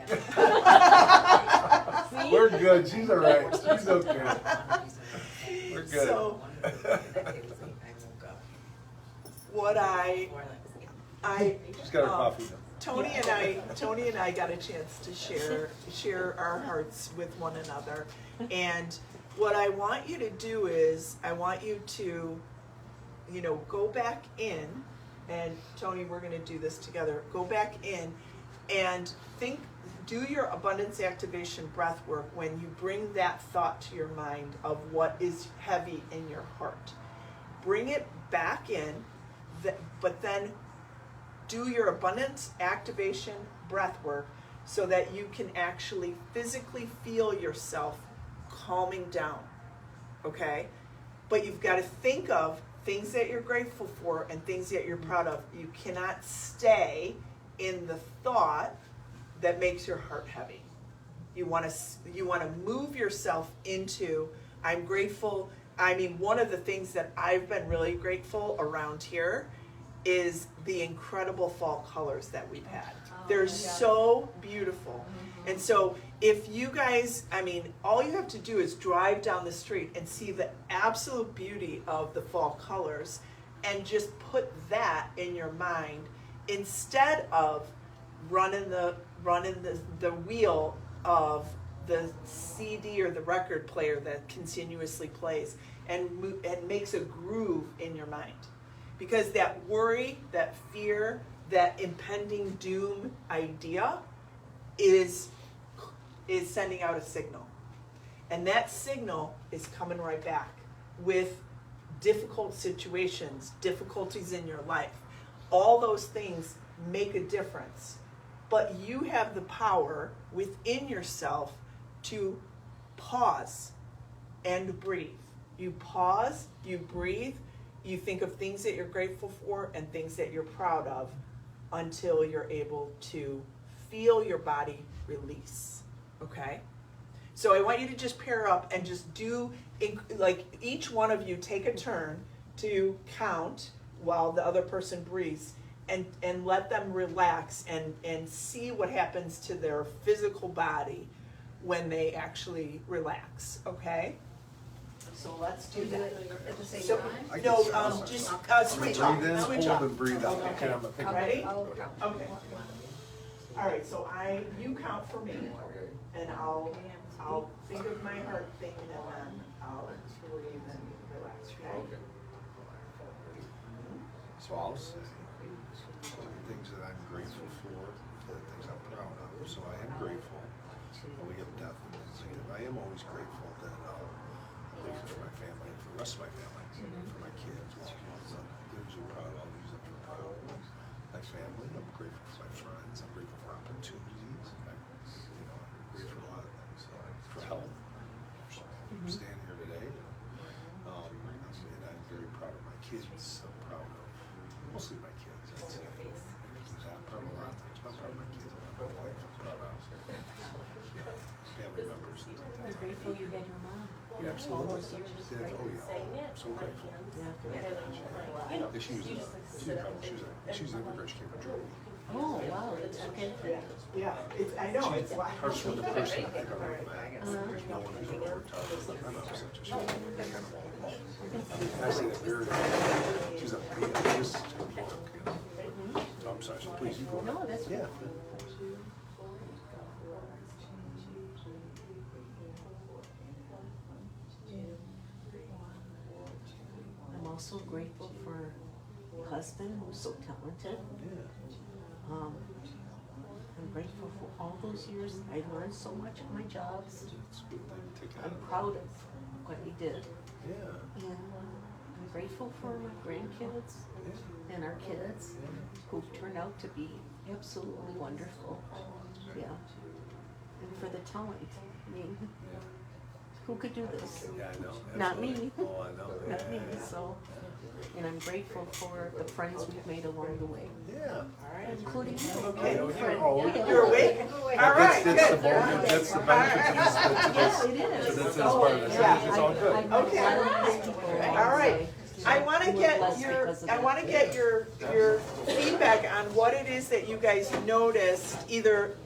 Speaker 5: We're good. She's all right. She's okay. We're good.
Speaker 2: So, what
Speaker 5: She's got her coffee now.
Speaker 2: Tony and I got a chance to share our hearts with one another. And what I want you to do is, I want you to, you know, go back in, and Tony, we're gonna do this together. Go back in and do your abundance activation breath work when you bring that thought to your mind of what is heavy in your heart. Bring it back in, but then do your abundance activation breath work so that you can actually physically feel yourself calming down, okay? But you've got to think of things that you're grateful for and things that you're proud of. You cannot stay in the thought that makes your heart heavy. You want to move yourself into, I'm grateful. I mean, one of the things that I've been really grateful around here is the incredible fall colors that we've had. They're so beautiful. And so if you guys, I mean, all you have to do is drive down the street and see the absolute beauty of the fall colors and just put that in your mind instead of running the wheel of the CD or the record player that continuously plays and makes a groove in your mind. Because that worry, that fear, that impending doom idea is sending out a signal. And that signal is coming right back with difficult situations, difficulties in your life. All those things make a difference. But you have the power within yourself to pause and breathe. You pause, you breathe, you think of things that you're grateful for and things that you're proud of until you're able to feel your body release, okay? So I want you to just pair up and just do, like each one of you take a turn to count while the other person breathes and let them relax and see what happens to their physical body when they actually relax, okay? So let's do that.
Speaker 4: At the same
Speaker 2: So,
Speaker 4: time?
Speaker 2: no, just switch off,
Speaker 5: Breathe in,
Speaker 2: switch
Speaker 5: hold
Speaker 2: off.
Speaker 5: and breathe out. Okay, I'm thinking.
Speaker 2: Ready?
Speaker 4: I'll count.
Speaker 2: Okay. All right, so you count for me, and I'll think of my heart thing, and then I'll breathe and relax, okay?
Speaker 5: Okay. So I'll say the things that I'm grateful for, the things I'm proud of. So I am grateful. We have death and disease. I am always grateful that I'm grateful for my family, for the rest of my family, for my kids. So things I'm proud of, I'll use them for proud of. My family, I'm grateful for my friends. I'm grateful for opportunities. I'm grateful for a lot of things. For health. I'm standing here today. And I'm very proud of my kids. I'm proud of mostly my kids. I'm proud of a lot of things. I'm proud of my kids. I'm proud of my wife. I'm proud of family members.
Speaker 3: I'm grateful you had your mom.
Speaker 5: Yeah, absolutely.
Speaker 3: All those years.
Speaker 5: Yeah, oh yeah, I'm so grateful.
Speaker 3: Yeah.
Speaker 5: She's an immigrant. She came from Germany.
Speaker 3: Oh, wow, that's okay.
Speaker 2: Yeah, I know, it's why.
Speaker 5: I just want the person I think I've ever met. There's no one who's ever worked out with her. I'm such a shame. I say that very, she's a business work. I'm sorry, so please, you go.
Speaker 3: No, that's
Speaker 5: Yeah.
Speaker 3: I'm also grateful for a husband who's so talented.
Speaker 5: Yeah.
Speaker 3: I'm grateful for all those years. I learned so much at my jobs.
Speaker 5: It's a good thing to take
Speaker 3: I'm
Speaker 5: out.
Speaker 3: proud of what he did.
Speaker 5: Yeah.
Speaker 3: And I'm grateful for my grandkids and our kids who've turned out to be absolutely wonderful. Yeah. And for the talent. I mean, who could do this?
Speaker 5: Yeah, I know.
Speaker 3: Not me.
Speaker 5: Absolutely. Oh, I know.
Speaker 3: Not me, so. And I'm grateful for the friends we've made along the way,
Speaker 5: Yeah.
Speaker 2: All right.
Speaker 3: including you.
Speaker 2: Okay,
Speaker 5: Yeah.
Speaker 2: you're awake? All right,
Speaker 5: That's the
Speaker 2: good.
Speaker 5: bonus, that's the benefit to this,
Speaker 3: Yeah, it is.
Speaker 5: that's part of it.
Speaker 2: Yeah.
Speaker 5: It's all good.
Speaker 3: I've met
Speaker 2: Okay.
Speaker 3: a lot of these people along the
Speaker 2: All right.
Speaker 3: way.
Speaker 2: I want to
Speaker 3: We're
Speaker 2: get
Speaker 3: blessed
Speaker 2: your,
Speaker 3: because of
Speaker 2: I
Speaker 3: that.
Speaker 2: want to get your feedback on what it is that you guys noticed, either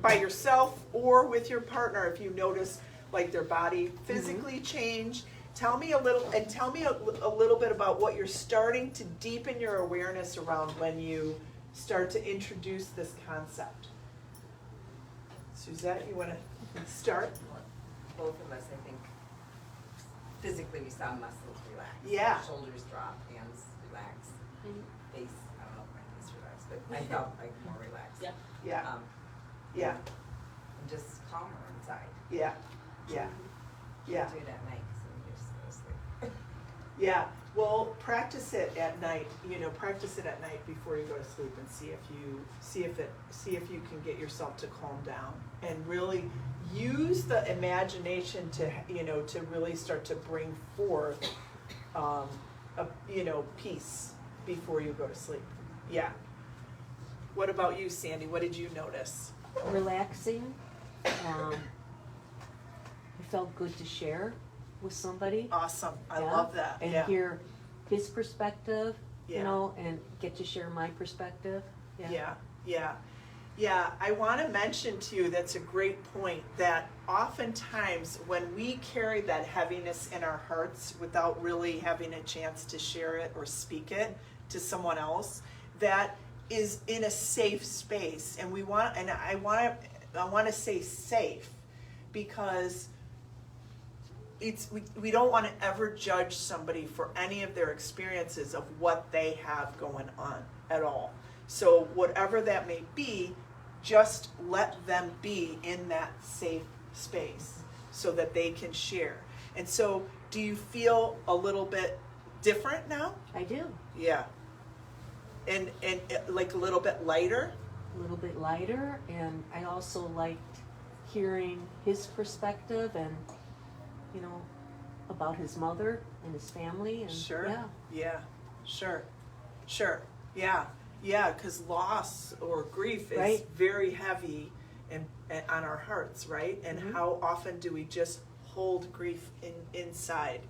Speaker 2: by yourself or with your partner, if you notice like their body physically change. Tell me a little bit about what you're starting to deepen your awareness around when you start to introduce this concept. Suzette, you want to start?
Speaker 6: Both of us, I think, physically we saw muscles relax.
Speaker 2: Yeah.
Speaker 6: Shoulders drop, hands relax, face, I don't know if my face relaxed, but I felt like more relaxed.
Speaker 1: Yeah.
Speaker 2: Yeah,
Speaker 6: Um,
Speaker 2: yeah,
Speaker 6: and just calmer inside.
Speaker 2: yeah, yeah, yeah.
Speaker 6: Do it at night, because then you just go to sleep.
Speaker 2: Yeah, well, practice it at night. Practice it at night before you go to sleep, and see if you can get yourself to calm down, and really use the imagination to really start to bring forth peace before you go to sleep. Yeah. What about you, Sandy? What did you notice?
Speaker 3: Relaxing. I felt good to share with somebody.
Speaker 2: Awesome. I
Speaker 3: Yeah,
Speaker 2: love that.
Speaker 3: And
Speaker 2: Yeah.
Speaker 3: hear his perspective,
Speaker 2: Yeah.
Speaker 3: and get to share my perspective.
Speaker 2: Yeah, I want to mention to you, that's a great point, that oftentimes when we carry that heaviness in our hearts without really having a chance to share it or speak it to someone else, that is in a safe space. And I want to say safe, because we don't want to ever judge somebody for any of their experiences of what they have going on at all. So whatever that may be, just let them be in that safe space so that they can share. And so, do you feel a little bit different now?
Speaker 3: I do.
Speaker 2: Yeah. And like a little bit lighter?
Speaker 3: A little bit lighter, and I also liked hearing his perspective and, about his mother and his family. And
Speaker 2: Sure.
Speaker 3: Yeah.
Speaker 2: Sure. Yeah, because loss or grief is
Speaker 3: Right.
Speaker 2: very heavy and on our hearts, right? And how often do we just hold grief inside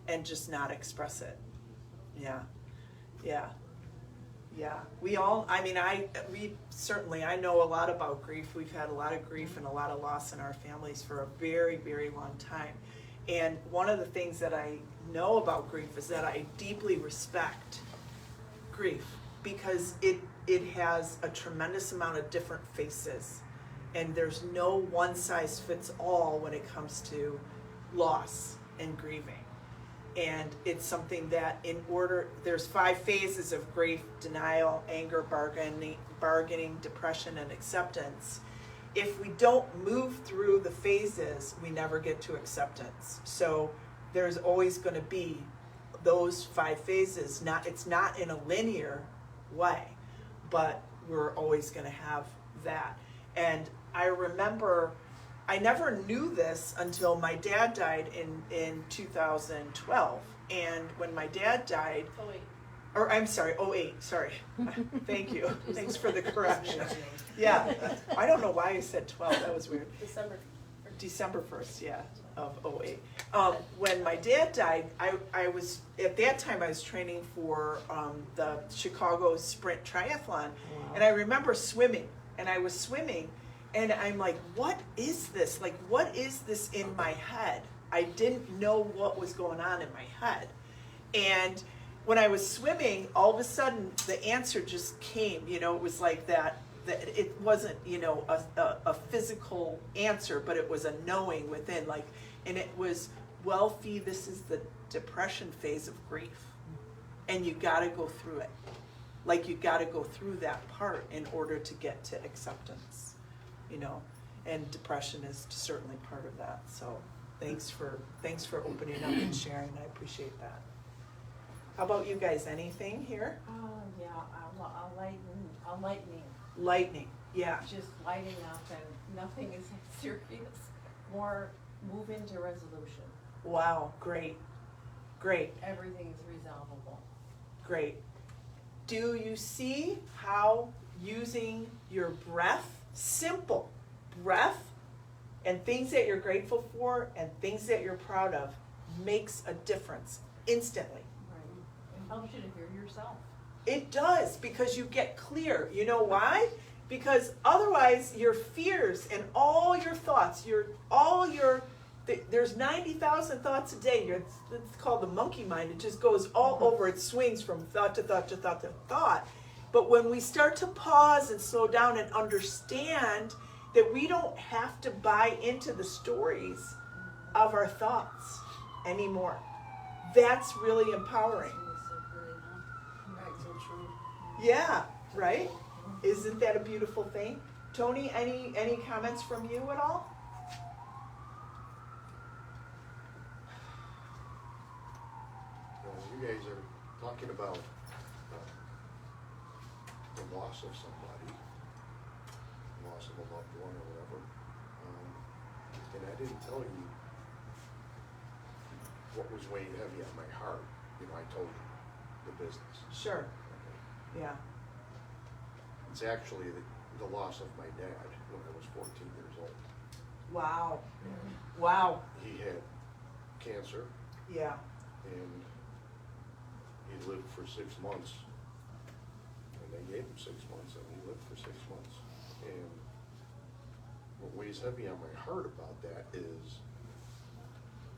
Speaker 2: and just not express it? Yeah. We all, I know a lot about grief. We've had a lot of grief and a lot of loss in our families for a very, very long time. And one of the things that I know about grief is that I deeply respect grief. because it has a tremendous amount of different faces, and there's no one size fits all when it comes to loss and grieving. And it's something that there's 5 phases of grief: denial, anger, bargaining, depression, and acceptance. If we don't move through the phases, we never get to acceptance. So there's always going to be those 5 phases. It's not in a linear way, but we're always going to have that. And I remember, I never knew this until my dad died in 2012. And when my dad died, or I'm sorry, 08, sorry. Thank you. Thanks for the correction. Yeah, I don't know why I said 12, that was weird. December 1st, yeah, of 08. When my dad died, I was, at that time I was training for the Chicago Sprint Triathlon. And I remember swimming, and I was swimming, and I'm like, what is this? Like, what is this in my head? I didn't know what was going on in my head. And when I was swimming, all of a sudden the answer just came. You know, it was like that it wasn't, you know, a physical answer, but it was a knowing within, like, and it was, well, Fee, this is the depression phase of grief, and you got to go through it. Like, you got to go through that part in order to get to acceptance, you know, and depression is certainly part of that. So thanks for opening up and sharing. I appreciate that. How about you guys? Anything here?
Speaker 1: Yeah, a lightning.
Speaker 2: Lightning, yeah.
Speaker 1: Just lighting up, and nothing is serious. More move into resolution.
Speaker 2: Wow, great.
Speaker 1: Everything is resolvable.
Speaker 2: Great. Do you see how using your breath, simple breath, and things that you're grateful for and things that you're proud of makes a difference instantly?
Speaker 1: Right. It helps you to hear yourself.
Speaker 2: It does, because you get clear. You know why? Because otherwise your fears and all your thoughts, there's 90,000 thoughts a day. It's called the monkey mind. It just goes all over. It swings from thought to thought to thought to thought. But when we start to pause and slow down and understand that we don't have to buy into the stories of our thoughts anymore, that's really empowering. Yeah, right? Isn't that a beautiful thing? Tony, any comments from you at all?
Speaker 7: Well, you guys are talking about the loss of somebody, loss of a loved one or whatever, and I didn't tell you what was weighing heavy on my heart. You know, I told you the business.
Speaker 2: Sure. Yeah.
Speaker 7: It's actually the loss of my dad when I was 14 years old.
Speaker 2: Wow. Wow.
Speaker 7: He had cancer,
Speaker 2: Yeah.
Speaker 7: and he lived for 6 months. And they gave him 6 months, and he lived for 6 months. And what weighs heavy on my heart about that is,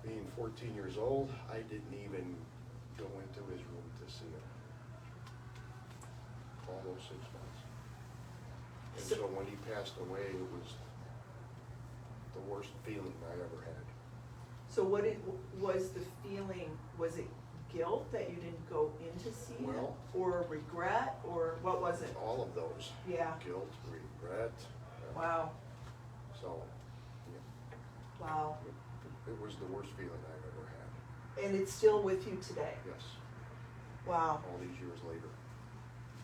Speaker 7: being 14 years old, I didn't even go into his room to see him. All those 6 months. And so when he passed away, it was the worst feeling I ever had.
Speaker 2: So what was the feeling? Was it guilt that you didn't go in to see him?
Speaker 7: Well,
Speaker 2: or regret? Or what was it?
Speaker 7: all of those.
Speaker 2: Yeah.
Speaker 7: Guilt, regret.
Speaker 2: Wow.
Speaker 7: So, yeah,
Speaker 2: Wow.
Speaker 7: it was the worst feeling I've ever had.
Speaker 2: And it's still with you today?
Speaker 7: Yes,
Speaker 2: Wow.
Speaker 7: all these years later.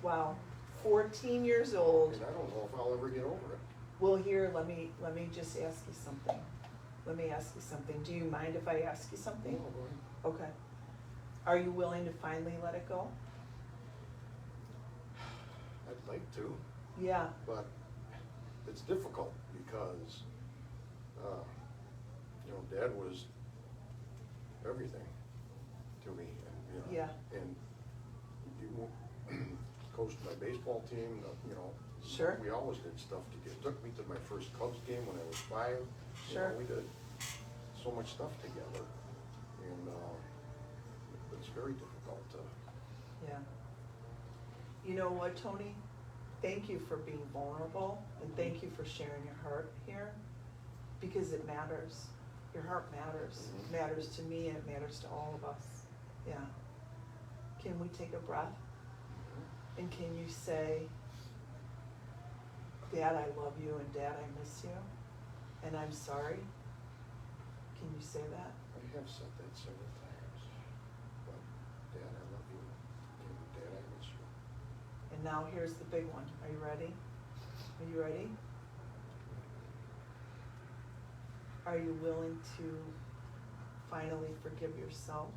Speaker 2: Wow. 14 years old.
Speaker 7: And I don't know if I'll ever get over it.
Speaker 2: Well, here, let me just ask you something. Let me ask you something. Do you mind if I ask you something?
Speaker 7: No, go ahead.
Speaker 2: Okay. Are you willing to finally let it go?
Speaker 7: I'd like to,
Speaker 2: Yeah.
Speaker 7: but it's difficult because, you know, Dad was everything to me, and, you know.
Speaker 2: Yeah.
Speaker 7: And you coached my baseball team, you know.
Speaker 2: Sure.
Speaker 7: We always did stuff together. Took me to my first Cubs game when I was 5. You
Speaker 2: Sure.
Speaker 7: know, we did so much stuff together, and it's very difficult to.
Speaker 2: Yeah. you know what, Tony? Thank you for being vulnerable, and thank you for sharing your heart here, because it matters. Your heart matters. It matters to me, and it matters to all of us. Yeah. Can we take a breath? And can you say, Dad, I love you, and Dad, I miss you, and I'm sorry? Can you say that?
Speaker 7: I have said that several times, but Dad, I love you, and Dad, I miss you.
Speaker 2: And now here's the big one. Are you ready? Are you ready? Are you willing to finally forgive yourself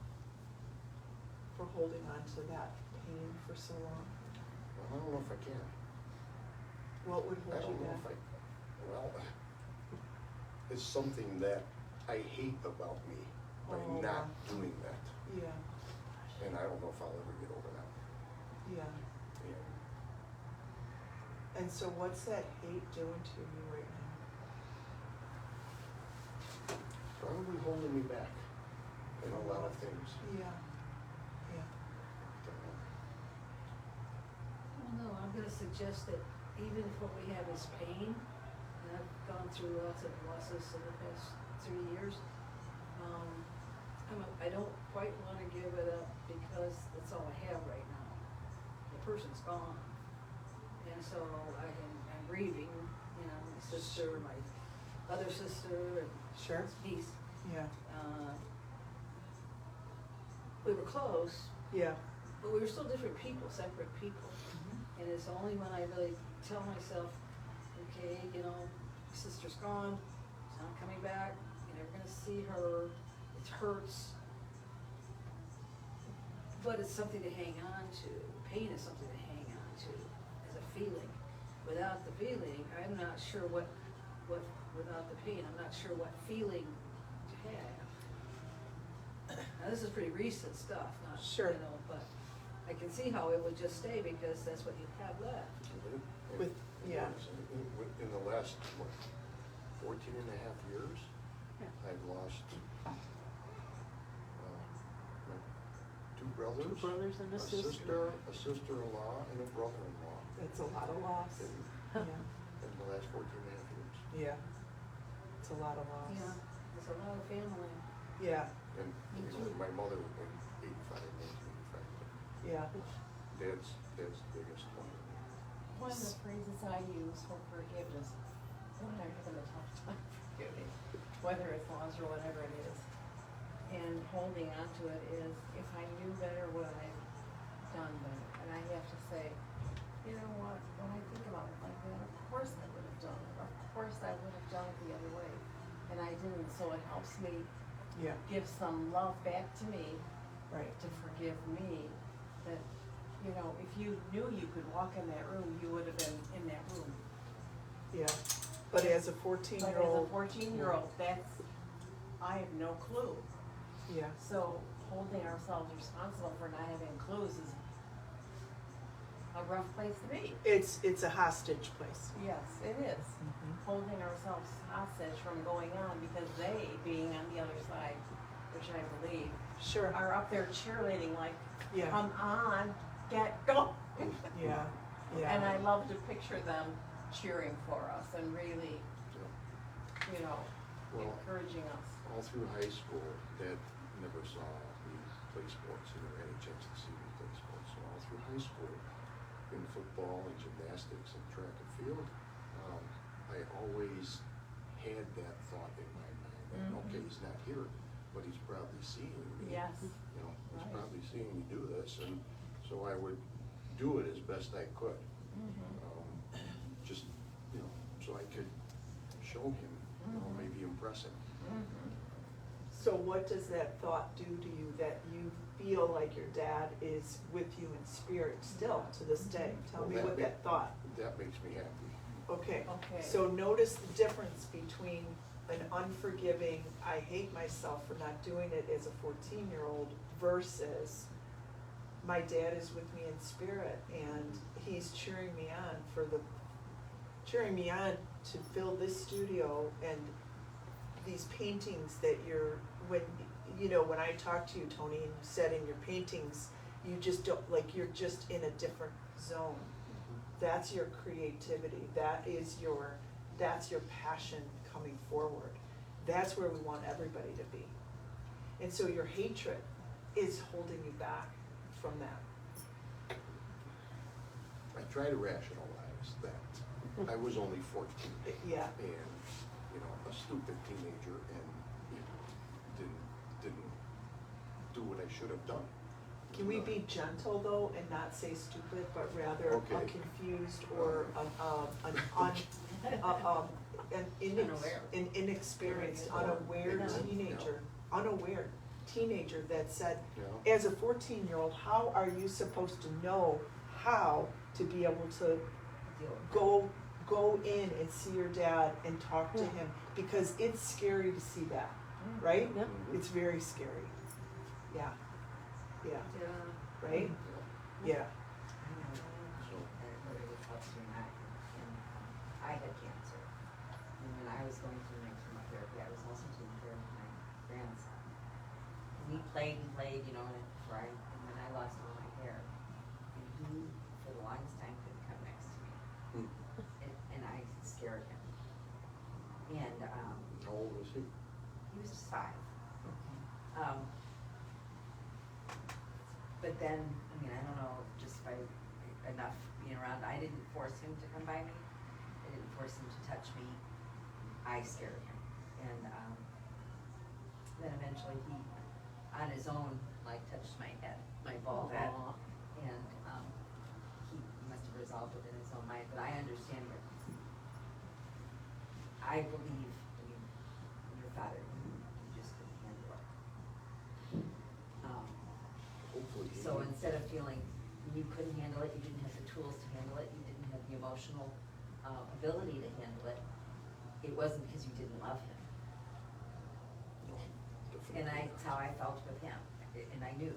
Speaker 2: for holding on to that pain for so long?
Speaker 7: Well, I don't know if I can.
Speaker 2: What would
Speaker 7: I
Speaker 2: hold
Speaker 7: don't
Speaker 2: you
Speaker 7: know
Speaker 2: back?
Speaker 7: if well, it's something that I hate about me by
Speaker 2: Oh,
Speaker 7: not
Speaker 2: wow.
Speaker 7: doing that.
Speaker 2: Yeah,
Speaker 7: And I don't know if I'll ever get over that.
Speaker 2: yeah.
Speaker 7: And
Speaker 2: And so what's that hate doing to you right now?
Speaker 7: probably holding me back in a lot of things.
Speaker 2: Yeah, yeah.
Speaker 4: Well, no, I'm gonna suggest that even if what we have is pain, and I've gone through lots of losses in the past 3 years, I don't quite wanna give it up because that's all I have right now. The person's gone. And so I'm grieving, you know, my sister, my other sister, and
Speaker 2: Sure.
Speaker 4: niece.
Speaker 2: Yeah,
Speaker 4: We were close,
Speaker 2: yeah.
Speaker 4: but we were still different people, separate people. And it's only when I really tell myself, okay, you know, my sister's gone, she's not coming back, you're never gonna see her, it hurts. But it's something to hang on to. Pain is something to hang on to as a feeling. Without the feeling, I'm not sure what, without the pain, I'm not sure what feeling to have. Now, this is pretty recent stuff, not,
Speaker 2: Sure.
Speaker 4: you know, but I can see how it would just stay because that's what you have left.
Speaker 2: With, yeah.
Speaker 7: In the last, 14 and a half years,
Speaker 4: Yeah.
Speaker 7: I've lost my two brothers.
Speaker 3: Two brothers and a sister.
Speaker 7: A sister-in-law, and a brother-in-law
Speaker 2: It's a lot of loss. Yeah,
Speaker 7: in the last 14 and a half years.
Speaker 2: yeah. It's a lot of loss.
Speaker 4: Yeah, there's a lot of family.
Speaker 2: Yeah,
Speaker 7: And,
Speaker 4: Me
Speaker 7: you know,
Speaker 4: too.
Speaker 7: my mother in 1985.
Speaker 2: yeah.
Speaker 7: Dad's the biggest one.
Speaker 1: One of the phrases I use for forgiveness, when I'm having a tough time forgiving, whether it's loss or whatever it is, and holding on to it is, if I knew better, would I have done better? And I have to say, you know what, when I think about it like that, of course I would have done it. Of course I would have done it the other way. And I didn't, so it helps me
Speaker 2: Yeah,
Speaker 1: give some love back to me,
Speaker 2: right.
Speaker 1: to forgive me, that, you know, if you knew you could walk in that room, you would have been in that room.
Speaker 2: Yeah, but as a
Speaker 1: But as a
Speaker 2: 14-year-old,
Speaker 1: 14-year-old, that's, I have no clue.
Speaker 2: yeah,
Speaker 1: So holding ourselves responsible for not having clues is a rough place to be.
Speaker 2: it's a hostage place.
Speaker 1: Yes, it is. Holding ourselves hostage from going on because they, being on the other side, which I believe,
Speaker 2: Sure,
Speaker 1: are up there cheerleading like,
Speaker 2: yeah,
Speaker 1: come on, go.
Speaker 2: yeah,
Speaker 1: And I
Speaker 2: yeah,
Speaker 1: love to picture them cheering for us and really, you know,
Speaker 7: Well,
Speaker 1: encouraging us.
Speaker 7: all through high school, Dad never saw me play sports. He never had a chance to see me play sports. So all through high school, in football and gymnastics and track and field, I always had that thought in my mind that, okay, he's not here, but he's probably seeing me.
Speaker 1: Yes.
Speaker 7: You know, he's
Speaker 1: Right.
Speaker 7: probably seeing me do this, and so I would do it as best I could. Just, you know, so I could show him, you know, maybe impress him.
Speaker 2: So what does that thought do to you, that you feel like your dad is with you in spirit still to this day? Tell
Speaker 7: Well,
Speaker 2: me what that thought.
Speaker 7: That makes me happy.
Speaker 2: Okay,
Speaker 1: Okay.
Speaker 2: so notice the difference between an unforgiving, I hate myself for not doing it as a 14-year-old versus my dad is with me in spirit and he's cheering me on to fill this studio and these paintings that when I talked to you, Tony, and you said in your paintings, You just don't, like, you're just in a different zone. That's your creativity, that's your passion coming forward. That's where we want everybody to be. And so your hatred is holding you back from that.
Speaker 7: I try to rationalize that I was only 14.
Speaker 2: Yeah.
Speaker 7: And, you know, a stupid teenager and didn't do what I should have done.
Speaker 2: Can we be gentle though and not say stupid, but rather
Speaker 7: Okay.
Speaker 2: a confused or an inexperienced, unaware teenager that said,
Speaker 7: Yeah.
Speaker 2: as a 14-year-old, how are you supposed to know how to be able to go in and see your dad and talk to him? Because it's scary to see that, right?
Speaker 3: Yep.
Speaker 2: It's very scary. Yeah. Yeah. Right? Yeah.
Speaker 6: So, everybody was up to that, and, I had cancer. And when I was going through my chemotherapy, I was also taking care of my grandson. And he played and played, you know, and then I lost all my hair. And he, for the longest time, couldn't come next to me. And I scared him. And,
Speaker 7: How old was he?
Speaker 6: he was just 5. But then, I mean, I don't know, just by enough being around, I didn't force him to come by me. I didn't force him to touch me. I scared him. And then eventually he, on his own, like touched my head, my bald head. And he must have resolved it in his own mind, but I understand that. I believe, I mean, your father, you just couldn't handle it.
Speaker 7: Hopefully he
Speaker 6: So
Speaker 7: did.
Speaker 6: instead of feeling you couldn't handle it, you didn't have the tools to handle it, you didn't have the emotional ability to handle it, it wasn't because you didn't love him. And that's how I felt with him, and I knew.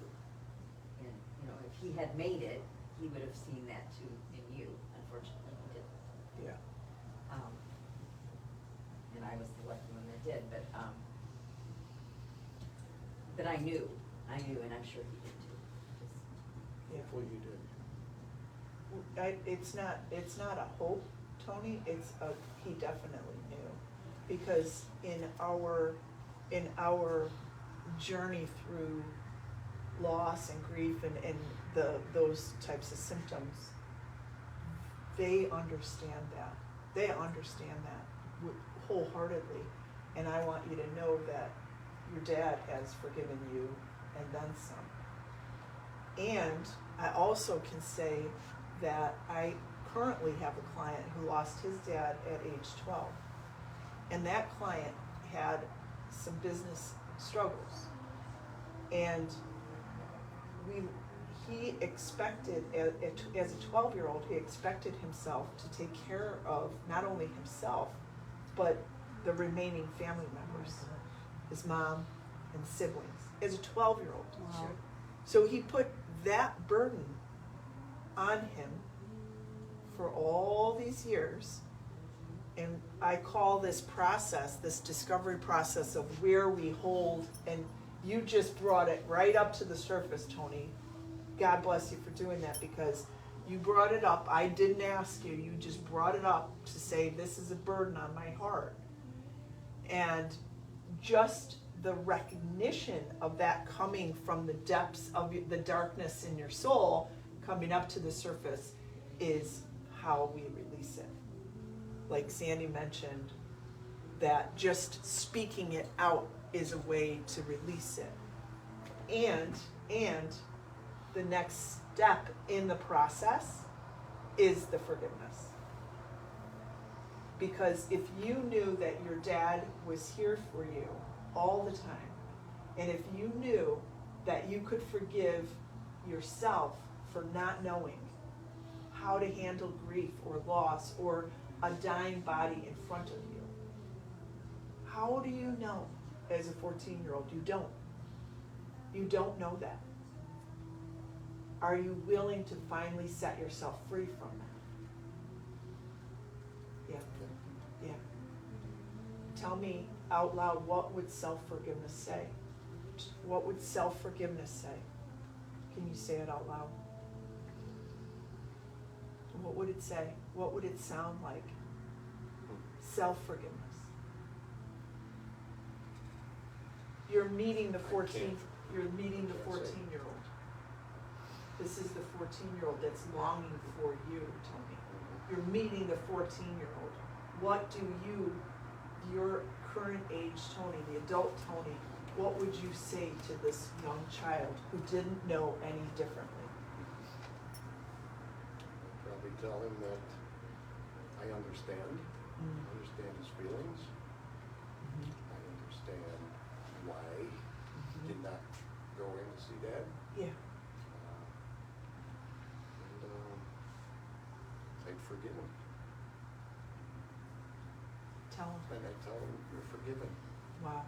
Speaker 6: And, you know, if he had made it, he would have seen that too in you. Unfortunately, he didn't.
Speaker 2: Yeah.
Speaker 6: And I was the lucky one that did, but I knew, and I'm sure he did too.
Speaker 7: Hopefully he did.
Speaker 2: It's not a hope, Tony, he definitely knew. Because in our journey through loss and grief and those types of symptoms, they understand that. They understand that wholeheartedly. And I want you to know that your dad has forgiven you and then some. And I also can say that I currently have a client who lost his dad at age 12. And that client had some business struggles. And he expected, as a 12-year-old, he expected himself to take care of not only himself, but the remaining family members, his mom and siblings, as a 12-year-old.
Speaker 3: Wow.
Speaker 2: So he put that burden on him for all these years. And I call this process, this discovery process of where we hold, and you just brought it right up to the surface, Tony. God bless you for doing that, because you brought it up. I didn't ask you, you just brought it up to say, this is a burden on my heart. And just the recognition of that coming from the depths of the darkness in your soul, coming up to the surface, is how we release it. Like Sandy mentioned, that just speaking it out is a way to release it. And the next step in the process is the forgiveness. Because if you knew that your dad was here for you all the time, and if you knew that you could forgive yourself for not knowing how to handle grief or loss or a dying body in front of you, how do you know as a 14-year-old? You don't. You don't know that. Are you willing to finally set yourself free from that? Yeah. Yeah. Tell me out loud, what would self-forgiveness say? What would self-forgiveness say? Can you say it out loud? What would it say? What would it sound like? Self-forgiveness. You're meeting the 14, you're meeting the 14-year-old. This is the 14-year-old that's longing for you, Tony. You're meeting the 14-year-old. What do you, your current age Tony, the adult Tony, what would you say to this young child who didn't know any differently?
Speaker 7: Probably tell him that I understand. I understand his feelings. I understand why he did not go in to see Dad.
Speaker 2: Yeah.
Speaker 7: I'd forgive him.
Speaker 2: Tell him.
Speaker 7: And I tell him, you're forgiven.
Speaker 2: Wow.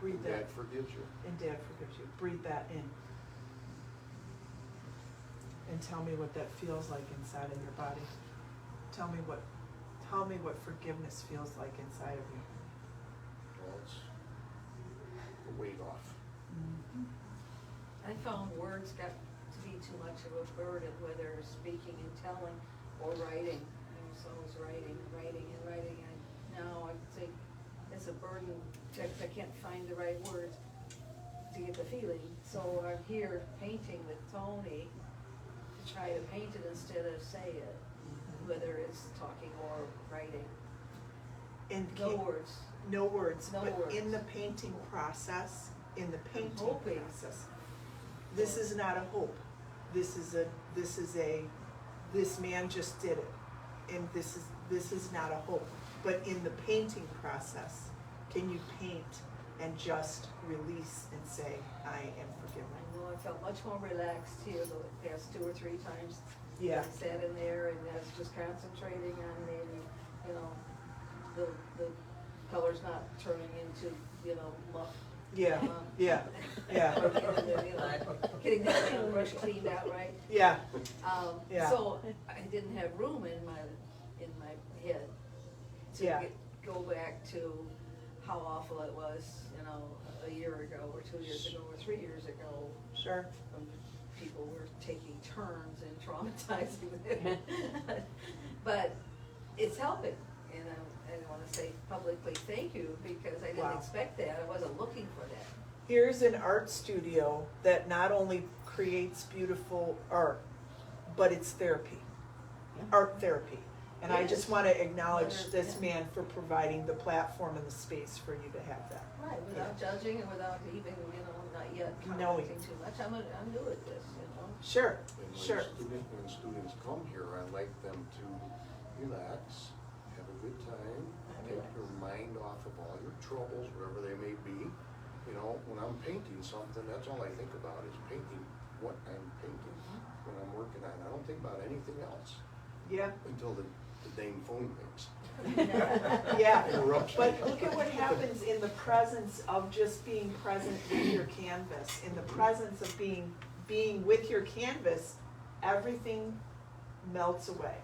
Speaker 2: Breathe
Speaker 7: And
Speaker 2: that.
Speaker 7: Dad forgives you.
Speaker 2: And Dad forgives you. Breathe that in. And tell me what that feels like inside of your body. Tell me what forgiveness feels like inside of you.
Speaker 7: Well, it's a weight off.
Speaker 4: I found words got to be too much of a burden, whether speaking and telling or writing. I was always writing. And now I think it's a burden. I can't find the right words to get the feeling. So I'm here painting with Tony to try to paint it instead of say it, whether it's talking or writing.
Speaker 2: And
Speaker 4: No words.
Speaker 2: No words.
Speaker 4: No
Speaker 2: But
Speaker 4: words.
Speaker 2: in the painting process,
Speaker 4: hoping.
Speaker 2: this is not a hope. This man just did it. And this is not a hope. But in the painting process, can you paint and just release and say, I am forgiven?
Speaker 4: I know I felt much more relaxed here the past 2 or 3 times.
Speaker 2: Yeah.
Speaker 4: I sat in there and I was just concentrating on maybe, the colors not turning into, muck.
Speaker 2: Yeah, yeah, yeah.
Speaker 4: Or getting that brush cleaned out, right?
Speaker 2: Yeah, Yeah.
Speaker 4: So I didn't have room in my head to
Speaker 2: Yeah.
Speaker 4: go back to how awful it was, a year ago or 2 years ago or 3 years ago.
Speaker 2: sure.
Speaker 4: When people were taking turns and traumatizing them. But it's helping, and I want to say publicly thank you, because I didn't
Speaker 2: Wow.
Speaker 4: expect that. I wasn't looking for that.
Speaker 2: Here's an art studio that not only creates beautiful art, but it's therapy, art therapy. And I just want to acknowledge this man for providing the platform and the space for you to have that.
Speaker 4: Right, without judging and without even, not yet
Speaker 2: Knowing.
Speaker 4: commenting too much. I'm new at this,
Speaker 2: Sure,
Speaker 7: And
Speaker 2: sure.
Speaker 7: when students come here, I like them to relax, have a good time, take your mind off of all your troubles, wherever they may be. When I'm painting something, that's all I think about is painting what I'm painting when I'm working on it. I don't think about anything else
Speaker 2: Yeah,
Speaker 7: until the dang phone rings.
Speaker 2: yeah.
Speaker 7: Interrupts
Speaker 2: But
Speaker 7: me.
Speaker 2: look at what happens in the presence of just being present with your canvas. In the presence of being with your canvas, everything melts away.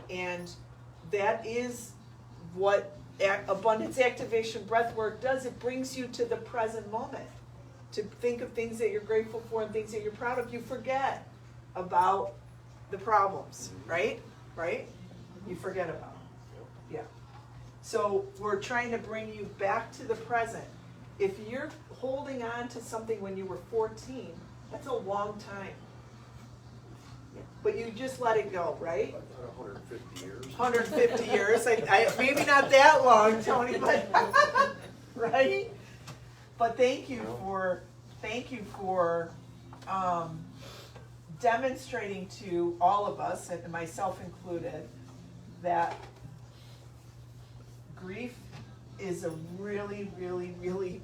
Speaker 2: And that is what abundance activation breath work does. It brings you to the present moment, to think of things that you're grateful for and things that you're proud of. You forget about the problems, right? You forget about them. Yeah. So we're trying to bring you back to the present. If you're holding on to something when you were 14, that's a long time. But you just let it go, right?
Speaker 7: About 150 years.
Speaker 2: 150 years. I maybe not that long, Tony, but right? But thank you for demonstrating to all of us, and myself included, that grief is a really, really, really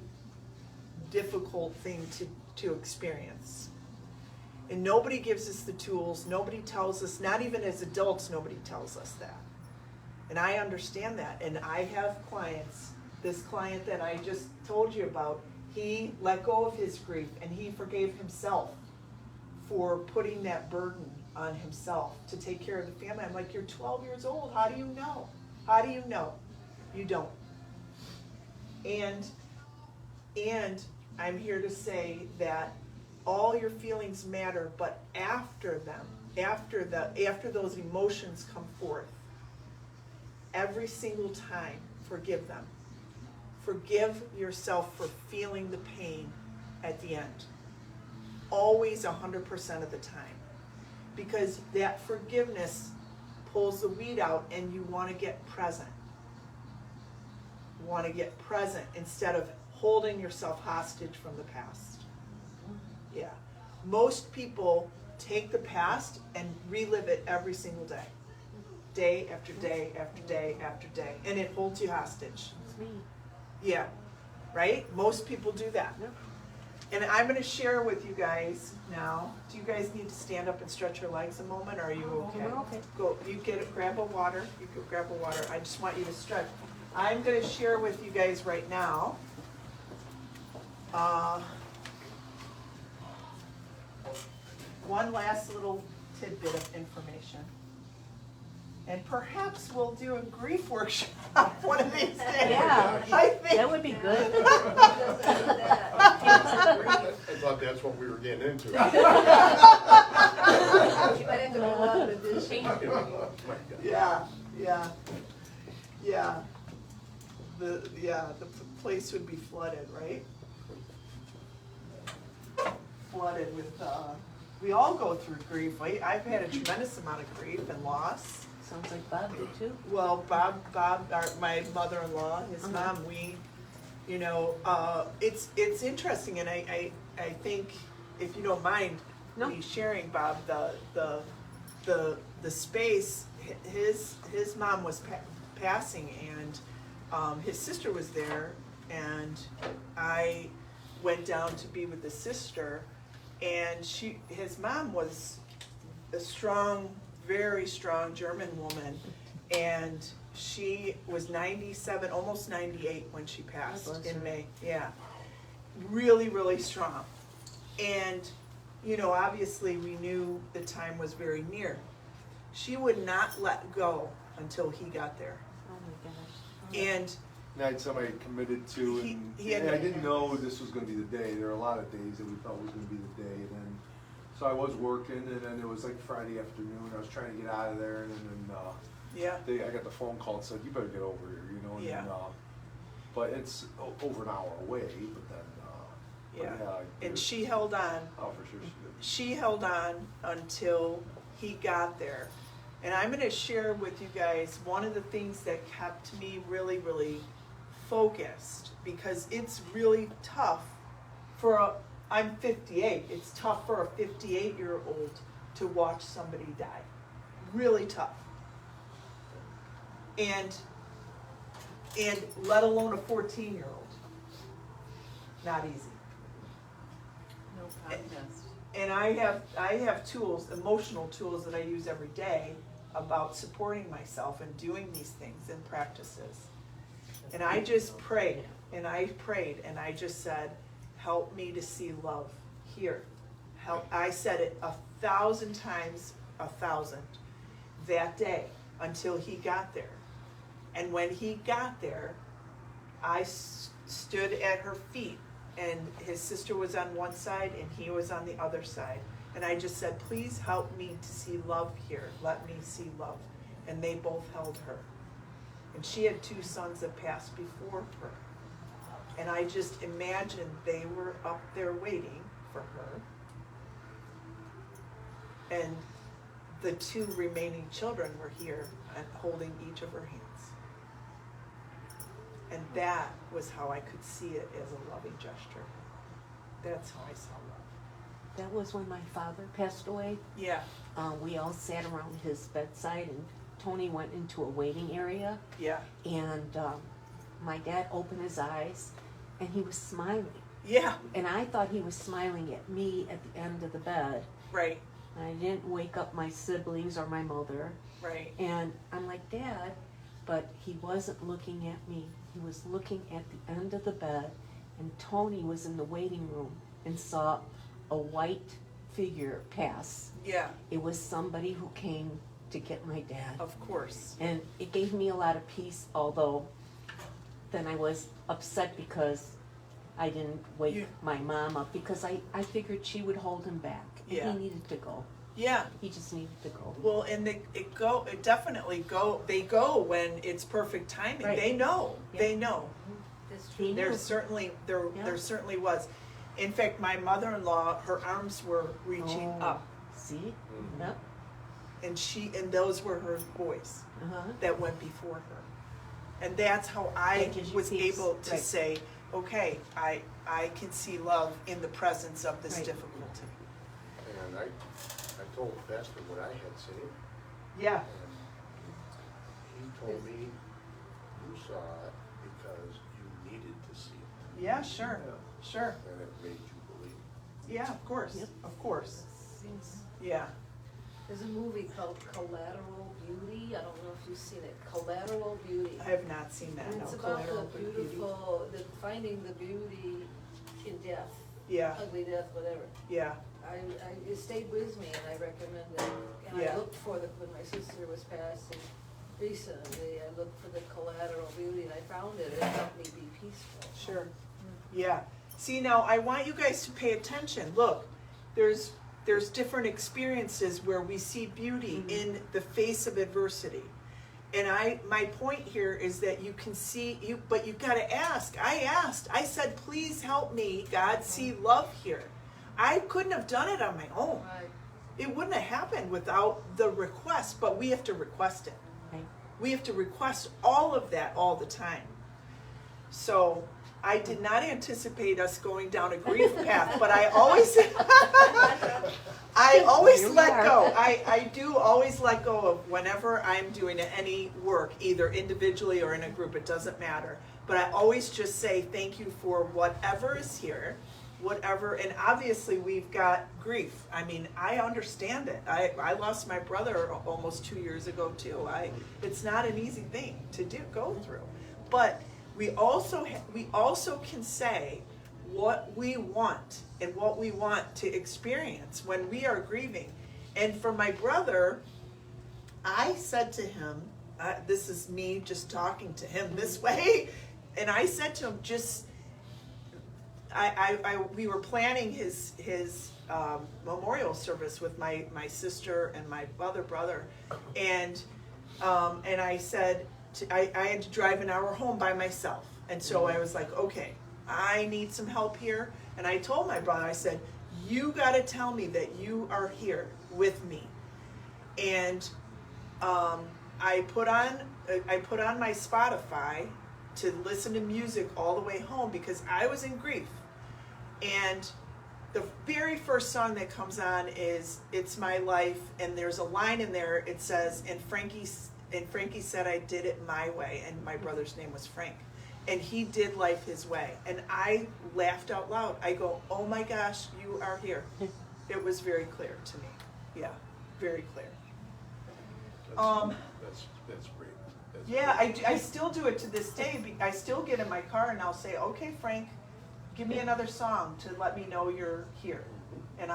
Speaker 2: difficult thing to experience. And nobody gives us the tools, nobody tells us, not even as adults, nobody tells us that. And I understand that, and I have clients, this client that I just told you about, he let go of his grief and he forgave himself for putting that burden on himself to take care of the family. I'm like, you're 12 years old, how do you know? How do you know? You don't. And I'm here to say that all your feelings matter, but after them, after those emotions come forth, every single time, forgive them. Forgive yourself for feeling the pain at the end. Always 100% of the time. Because that forgiveness pulls the weed out and you want to get present. You want to get present instead of holding yourself hostage from the past. Yeah. Most people take the past and relive it every single day. Day after day after day after day. And it holds you hostage.
Speaker 3: It's me.
Speaker 2: Yeah. Right? Most people do that.
Speaker 3: Yep.
Speaker 2: And I'm going to share with you guys now. Do you guys need to stand up and stretch your legs a moment, or are you okay?
Speaker 3: We're okay.
Speaker 2: Go. You grab a water. You go grab a water. I just want you to stretch. I'm going to share with you guys right now. One last little tidbit of information. And perhaps we'll do a grief workshop one of these days.
Speaker 3: Yeah.
Speaker 2: I think
Speaker 3: That would be good.
Speaker 7: I thought that's what we were getting into.
Speaker 4: You might have to go out of this.
Speaker 2: Yeah. The place would be flooded, right? Flooded with, we all go through grief. I've had a tremendous amount of grief and loss.
Speaker 3: Sounds like Bob did too.
Speaker 2: Well, Bob, my mother-in-law, his mom, it's interesting, and I think, if you don't mind me sharing, Bob, the space, his mom was passing, and his sister was there, and I went down to be with the sister, and his mom was a strong, very strong German woman, and she was 97, almost 98 when she passed in May. Yeah, really, really strong. And, obviously we knew the time was very near. She would not let go until he got there.
Speaker 3: Oh my gosh.
Speaker 2: And
Speaker 5: I had somebody committed to, and I didn't know this was going to be the day. There are a lot of days that we thought was going to be the day, and then so I was working, and then it was like Friday afternoon. I was trying to get out of there, and then I got the phone call and said, "You better get over here," And then, but it's over an hour away. But then,
Speaker 2: and she held on.
Speaker 5: Oh, for sure she did.
Speaker 2: She held on until he got there. And I'm going to share with you guys one of the things that kept me really, really focused, because it's really tough I'm 58. It's tough for a 58-year-old to watch somebody die. Really tough. And let alone a 14-year-old. Not easy.
Speaker 1: No contest.
Speaker 2: And I have tools, emotional tools that I use every day about supporting myself and doing these things and practices. And I just prayed, and I just said, help me to see love here. I said it 1,000 times, 1,000 that day until he got there. And when he got there, I stood at her feet, and his sister was on one side and he was on the other side. And I just said, please help me to see love here. Let me see love. And they both held her. And she had 2 sons that passed before her. And I just imagined they were up there waiting for her. And the 2 remaining children were here and holding each of her hands. And that was how I could see it as a loving gesture. That's how I saw love.
Speaker 3: That was when my father passed away.
Speaker 2: Yeah.
Speaker 3: We all sat around his bedside, and Tony went into a waiting area.
Speaker 2: Yeah.
Speaker 3: And my dad opened his eyes, and he was smiling.
Speaker 2: Yeah.
Speaker 3: And I thought he was smiling at me at the end of the bed.
Speaker 2: Right.
Speaker 3: And I didn't wake up my siblings or my mother.
Speaker 2: Right.
Speaker 3: And I'm like, Dad, but he wasn't looking at me. He was looking at the end of the bed, and Tony was in the waiting room and saw a white figure pass.
Speaker 2: Yeah.
Speaker 3: It was somebody who came to get my dad.
Speaker 2: Of course.
Speaker 3: And it gave me a lot of peace, although then I was upset because I didn't wake
Speaker 2: You-
Speaker 3: my mom up because I figured she would hold him back.
Speaker 2: Yeah.
Speaker 3: He needed to go.
Speaker 2: Yeah.
Speaker 3: He just needed to go.
Speaker 2: Well, and it definitely they go when it's perfect timing.
Speaker 3: Right.
Speaker 2: They know.
Speaker 3: Yeah.
Speaker 2: They know.
Speaker 4: That's
Speaker 3: He
Speaker 4: true.
Speaker 3: knew.
Speaker 2: There
Speaker 3: Yeah.
Speaker 2: certainly was. In fact, my mother-in-law, her arms were reaching
Speaker 3: Oh.
Speaker 2: up,
Speaker 3: See?
Speaker 5: Mhm.
Speaker 3: Yep.
Speaker 2: and those were her boys
Speaker 3: Uh-huh.
Speaker 2: that went before her. And that's how I
Speaker 3: That gives you
Speaker 2: was
Speaker 3: peace.
Speaker 2: able to
Speaker 3: Right.
Speaker 2: say, okay, I can see love in the presence of this
Speaker 3: Right.
Speaker 2: difficulty.
Speaker 7: And I told the pastor what I had seen,
Speaker 2: Yeah.
Speaker 7: and he told me, you saw it because you needed to see it,
Speaker 2: Yeah, sure. Sure.
Speaker 7: and it made you believe.
Speaker 2: Yeah, of course.
Speaker 3: Yep.
Speaker 2: Of course.
Speaker 4: Seems,
Speaker 2: Yeah.
Speaker 4: there's a movie called Collateral Beauty, I don't know if you've seen it, Collateral Beauty.
Speaker 2: I have not seen that.
Speaker 4: And
Speaker 2: No,
Speaker 4: it's about the
Speaker 2: Collateral Beauty.
Speaker 4: beautiful, finding the beauty in death,
Speaker 2: Yeah,
Speaker 4: ugly death, whatever.
Speaker 2: yeah,
Speaker 4: It stayed with me and I recommend it. And
Speaker 2: Yeah.
Speaker 4: I looked for when my sister was passing recently, I looked for the Collateral Beauty and I found it. It helped me be peaceful.
Speaker 2: sure. Yeah. See, now I want you guys to pay attention. Look, there's different experiences where we see beauty in the face of adversity. And my point here is that you can see but you've got to ask. I said, please help me, God, see love here. I couldn't have done it on my own.
Speaker 4: Right.
Speaker 2: It wouldn't have happened without the request, but we have to request it.
Speaker 3: Right.
Speaker 2: We have to request all of that all the time. So I did not anticipate us going down a grief path, but I always
Speaker 3: Here we
Speaker 2: let
Speaker 3: are.
Speaker 2: go. I do always let go of whenever I'm doing any work, either individually or in a group, it doesn't matter. But I always just say thank you for whatever is here, whatever, and obviously we've got grief. I mean, I understand it. I lost my brother almost 2 years ago too. It's not an easy thing to go through. But we also can say what we want and what we want to experience when we are grieving. And for my brother, I said to him, this is me just talking to him this way, and I said to him, we were planning his memorial service with my sister and my other brother, and I said, I had to drive an hour home by myself, and so I was like, okay, I need some help here, and I told my brother, I said, you got to tell me that you are here with me, and I put on my Spotify to listen to music all the way home because I was in grief. And the very first song that comes on is "It's My Life," and there's a line in there. It says, "And Frankie said I did it my way," and my brother's name was Frank, and he did life his way. And I laughed out loud. I go, "Oh my gosh, you are here." It was very clear to me. Yeah, very clear.
Speaker 7: That's great. That's
Speaker 2: Yeah,
Speaker 7: great.
Speaker 2: I still do it to this day. I still get in my car and I'll say, "Okay, Frank, give me another song to let me know you're here." And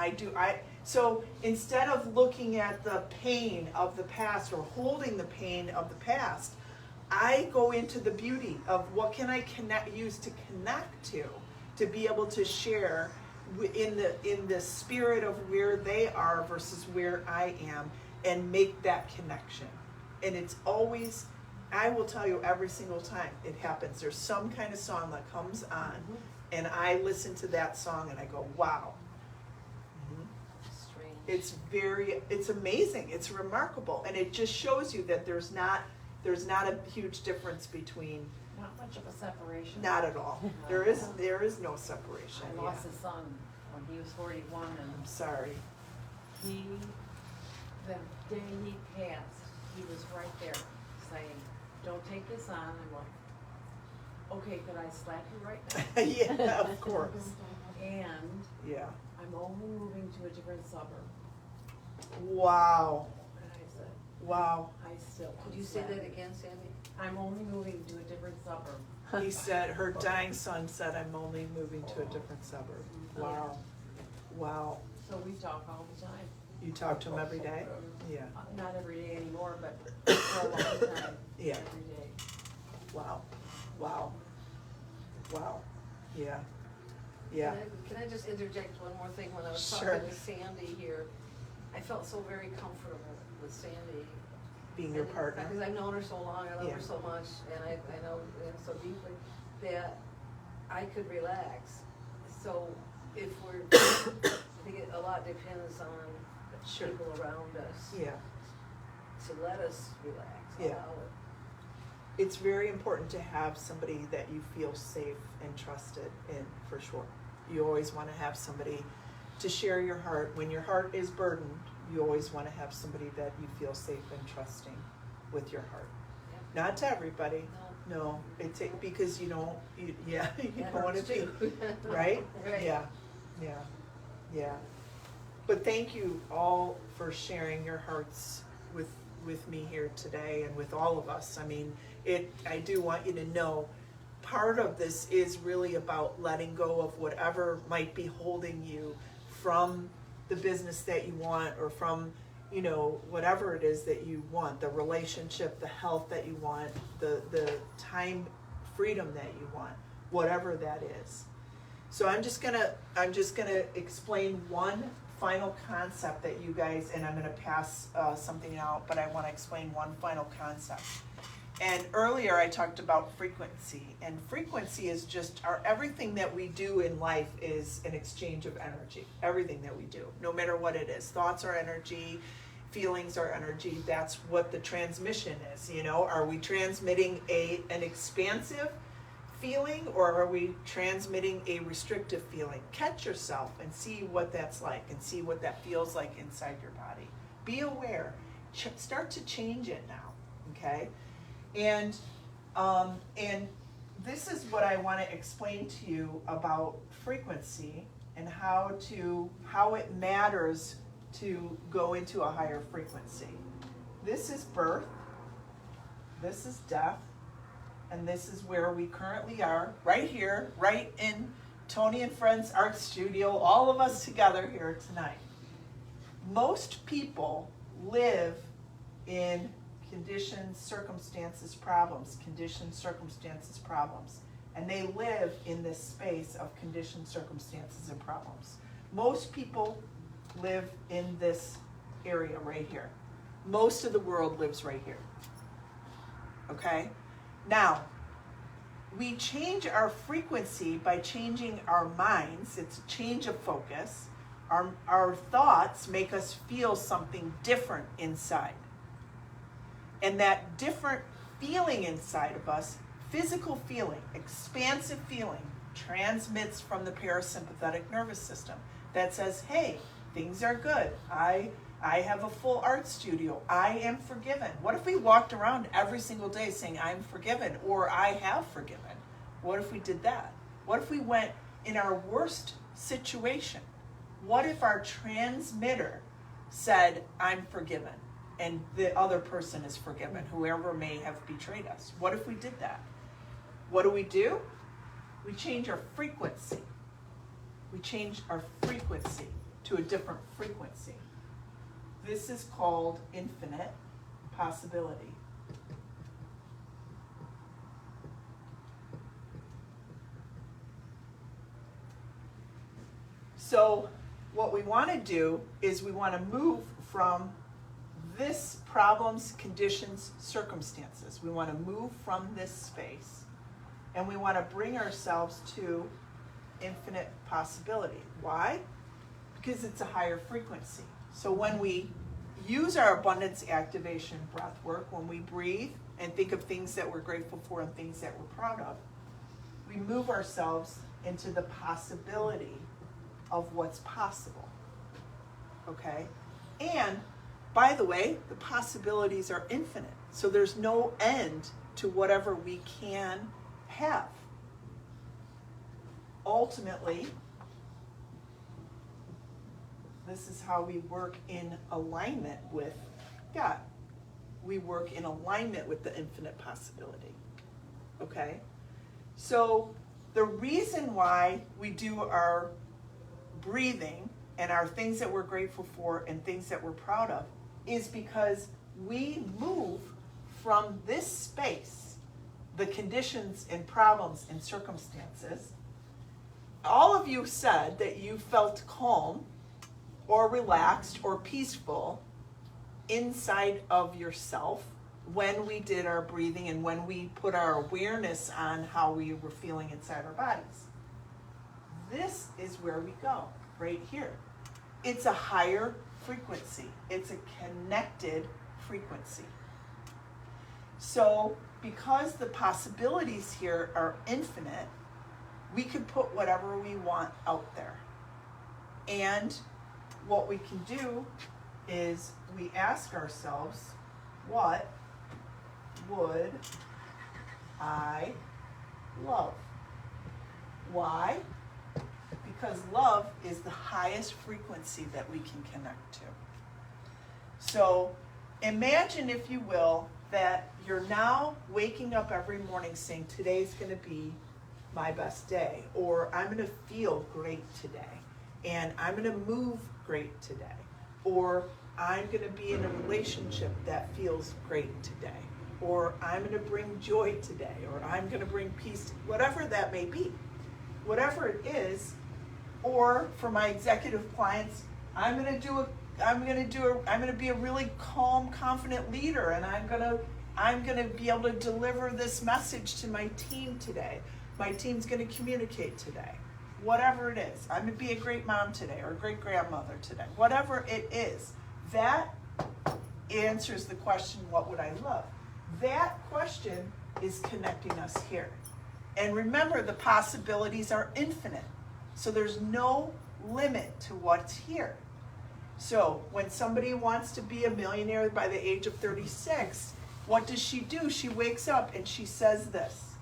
Speaker 2: so instead of looking at the pain of the past or holding the pain of the past, I go into the beauty of what can I use to connect to be able to share in the spirit of where they are versus where I am, and make that connection. And it's always, I will tell you, every single time it happens, there's some kind of song that comes on, and I listen to that song and I go, wow.
Speaker 4: Strange.
Speaker 2: It's amazing, it's remarkable, and it just shows you that there's not a huge difference between,
Speaker 1: Not much of a separation.
Speaker 2: not at all. There is no separation.
Speaker 1: I lost a son when he was 41, and
Speaker 2: I'm sorry.
Speaker 1: the day he passed, he was right there saying, "Don't take this on." I'm like, "Okay, could I slap you right now?"
Speaker 2: Yeah, of course.
Speaker 1: And
Speaker 2: Yeah.
Speaker 1: I'm only moving to a different suburb.
Speaker 2: Wow.
Speaker 1: And I said,
Speaker 2: Wow.
Speaker 1: I still want
Speaker 4: Could
Speaker 1: to
Speaker 4: you say
Speaker 1: slap
Speaker 4: that
Speaker 1: you.
Speaker 4: again, Sandy?
Speaker 1: I'm only moving to a different suburb.
Speaker 2: He said, her dying son said, "I'm only moving to a different suburb." Wow. Wow.
Speaker 1: So we talk all the time.
Speaker 2: You talk to him every day? Yeah.
Speaker 1: Not every day anymore, but for a long time.
Speaker 2: Yeah.
Speaker 1: Every day.
Speaker 2: Wow. Wow. Wow. Yeah. Yeah.
Speaker 4: Can I just interject one more thing? When I was
Speaker 2: Sure.
Speaker 4: talking to Sandy here, I felt so very comfortable with Sandy.
Speaker 2: Being your
Speaker 4: And
Speaker 2: partner.
Speaker 4: because I've known her so long, I love
Speaker 2: Yeah.
Speaker 4: her so much, and I know her so deeply, that I could relax. So if we're, I think a lot depends on the
Speaker 2: Sure.
Speaker 4: people around us
Speaker 2: Yeah.
Speaker 4: to let us relax.
Speaker 2: Yeah.
Speaker 4: Allow it.
Speaker 2: It's very important to have somebody that you feel safe and trusted in, for sure. You always want to have somebody to share your heart. When your heart is burdened, you always want to have somebody that you feel safe and trusting with your heart.
Speaker 4: Yeah.
Speaker 2: Not to everybody.
Speaker 4: No.
Speaker 2: No, because you don't, you
Speaker 4: That
Speaker 2: don't want to
Speaker 4: hurts
Speaker 2: be,
Speaker 4: too.
Speaker 2: right?
Speaker 4: Right.
Speaker 2: Yeah. But thank you all for sharing your hearts with me here today and with all of us. I mean, I do want you to know, part of this is really about letting go of whatever might be holding you from the business that you want, or from, whatever it is that you want, the relationship, the health that you want, the time freedom that you want, whatever that is. So I'm just gonna explain one final concept that you guys, and I'm gonna pass something out, but I wanna explain one final concept. And earlier I talked about frequency, and frequency is just everything that we do in life is an exchange of energy. Everything that we do, no matter what it is. Thoughts are energy, feelings are energy. That's what the transmission is, Are we transmitting an expansive feeling, or are we transmitting a restrictive feeling? Catch yourself and see what that's like, and see what that feels like inside your body. Be aware. Start to change it now, okay? And this is what I want to explain to you about frequency, and how it matters to go into a higher frequency. This is birth, this is death, and this is where we currently are, right here, right in Tony and Friends Art Studio, all of us together here tonight. Most people live in conditions, circumstances, problems, and they live in this space of conditions, circumstances, and problems. Most people live in this area right here. Most of the world lives right here. Okay? Now, we change our frequency by changing our minds. It's a change of focus. Our thoughts make us feel something different inside. And that different feeling inside of us, physical feeling, expansive feeling, transmits from the parasympathetic nervous system that says, hey, things are good. I have a full art studio. I am forgiven. What if we walked around every single day saying, I'm forgiven, or I have forgiven? What if we did that? What if we went in our worst situation? What if our transmitter said, I'm forgiven, and the other person is forgiven, whoever may have betrayed us? What if we did that? What do? We change our frequency. We change our frequency to a different frequency. This is called infinite possibility. So what we want to do is we want to move from this problems, conditions, circumstances. We want to move from this space, and we want to bring ourselves to infinite possibility. Why? Because it's a higher frequency. So when we use our abundance activation breath work, when we breathe and think of things that we're grateful for and things that we're proud of, we move ourselves into the possibility of what's possible. Okay? And by the way, the possibilities are infinite. So there's no end to whatever we can have. Ultimately, this is how we work in alignment with God. We work in alignment with the infinite possibility. Okay? So the reason why we do our breathing and our things that we're grateful for and things that we're proud of is because we move from this space, the conditions and problems and circumstances, all of you said that you felt calm or relaxed or peaceful inside of yourself when we did our breathing and when we put our awareness on how we were feeling inside our bodies. This is where we go, right here. It's a higher frequency. It's a connected frequency. So because the possibilities here are infinite, we can put whatever we want out there. And what we can do is we ask ourselves, what would I love? Why? Because love is the highest frequency that we can connect to. So imagine, if you will, that you're now waking up every morning saying, today's going to be my best day, or I'm going to feel great today, and I'm going to move great today, or I'm going to be in a relationship that feels great today, or I'm going to bring joy today, or I'm going to bring peace, whatever that may be, whatever it is. Or for my executive clients, I'm going to be a really calm, confident leader, and I'm going to be able to deliver this message to my team today. My team's going to communicate today. Whatever it is, I'm going to be a great mom today, or a great grandmother today. Whatever it is, that answers the question, what would I love? That question is connecting us here. And remember, the possibilities are infinite. So there's no limit to what's here. So when somebody wants to be a millionaire by the age of 36, what does she do? She wakes up and she says this: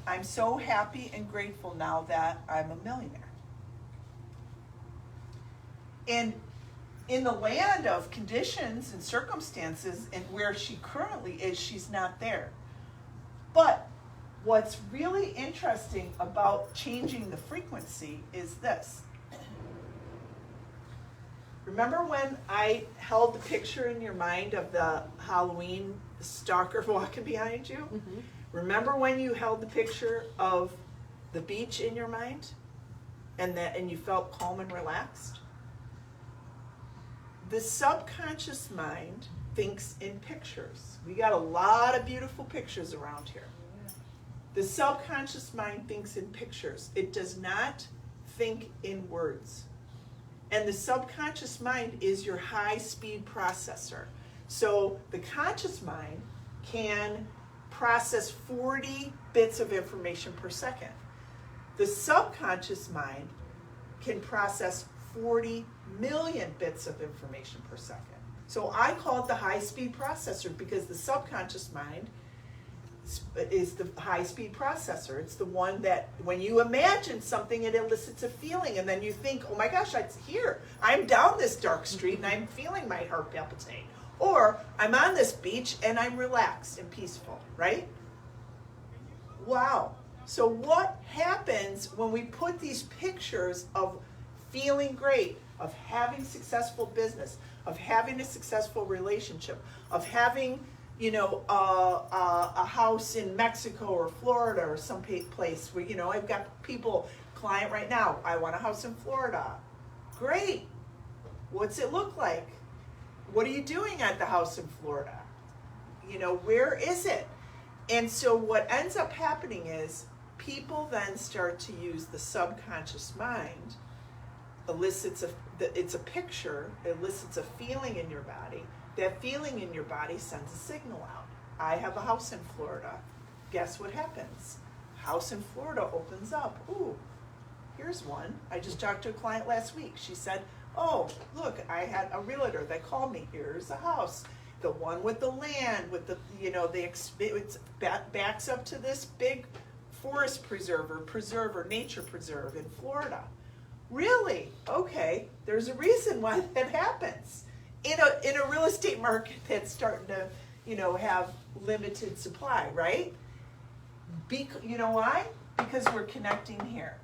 Speaker 2: I'm so happy and grateful now that I'm a millionaire. And in the land of conditions and circumstances and where she currently is, she's not there. But what's really interesting about changing the frequency is this. Remember when I held the picture in your mind of the Halloween stalker walking behind you?
Speaker 3: Mm-hmm.
Speaker 2: Remember when you held the picture of the beach in your mind and you felt calm and relaxed? The subconscious mind thinks in pictures. We got a lot of beautiful pictures around here. The subconscious mind thinks in pictures. It does not think in words. And the subconscious mind is your high-speed processor. So the conscious mind can process 40 bits of information per second. The subconscious mind can process 40 million bits of information per second. So I call it the high-speed processor because the subconscious mind is the high-speed processor. It's the one that when you imagine something, it elicits a feeling, and then you think, oh my gosh, it's here. I'm down this dark street and I'm feeling my heart palpitate. Or I'm on this beach and I'm relaxed and peaceful, right? Wow. So what happens when we put these pictures of feeling great, of having successful business, of having a successful relationship, of having, you know, a house in Mexico or Florida or some place where, you know, I've got client right now, I want a house in Florida. Great. What's it look like? What are you doing at the house in Florida? You know, where is it? And so what ends up happening is people then start to use the subconscious mind, it's a picture, elicits a feeling in your body. That feeling in your body sends a signal out. I have a house in Florida. Guess what happens? House in Florida opens up. Ooh, here's one. I just talked to a client last week. She said, oh, look, I had a realtor that called me. Here's a house. The one with the land, with the, you know, it backs up to this big forest preserver, nature preserve in Florida. Really? Okay, there's a reason why that happens. In a real estate market that's starting to, you know, have limited supply, right? You know why? Because we're connecting here.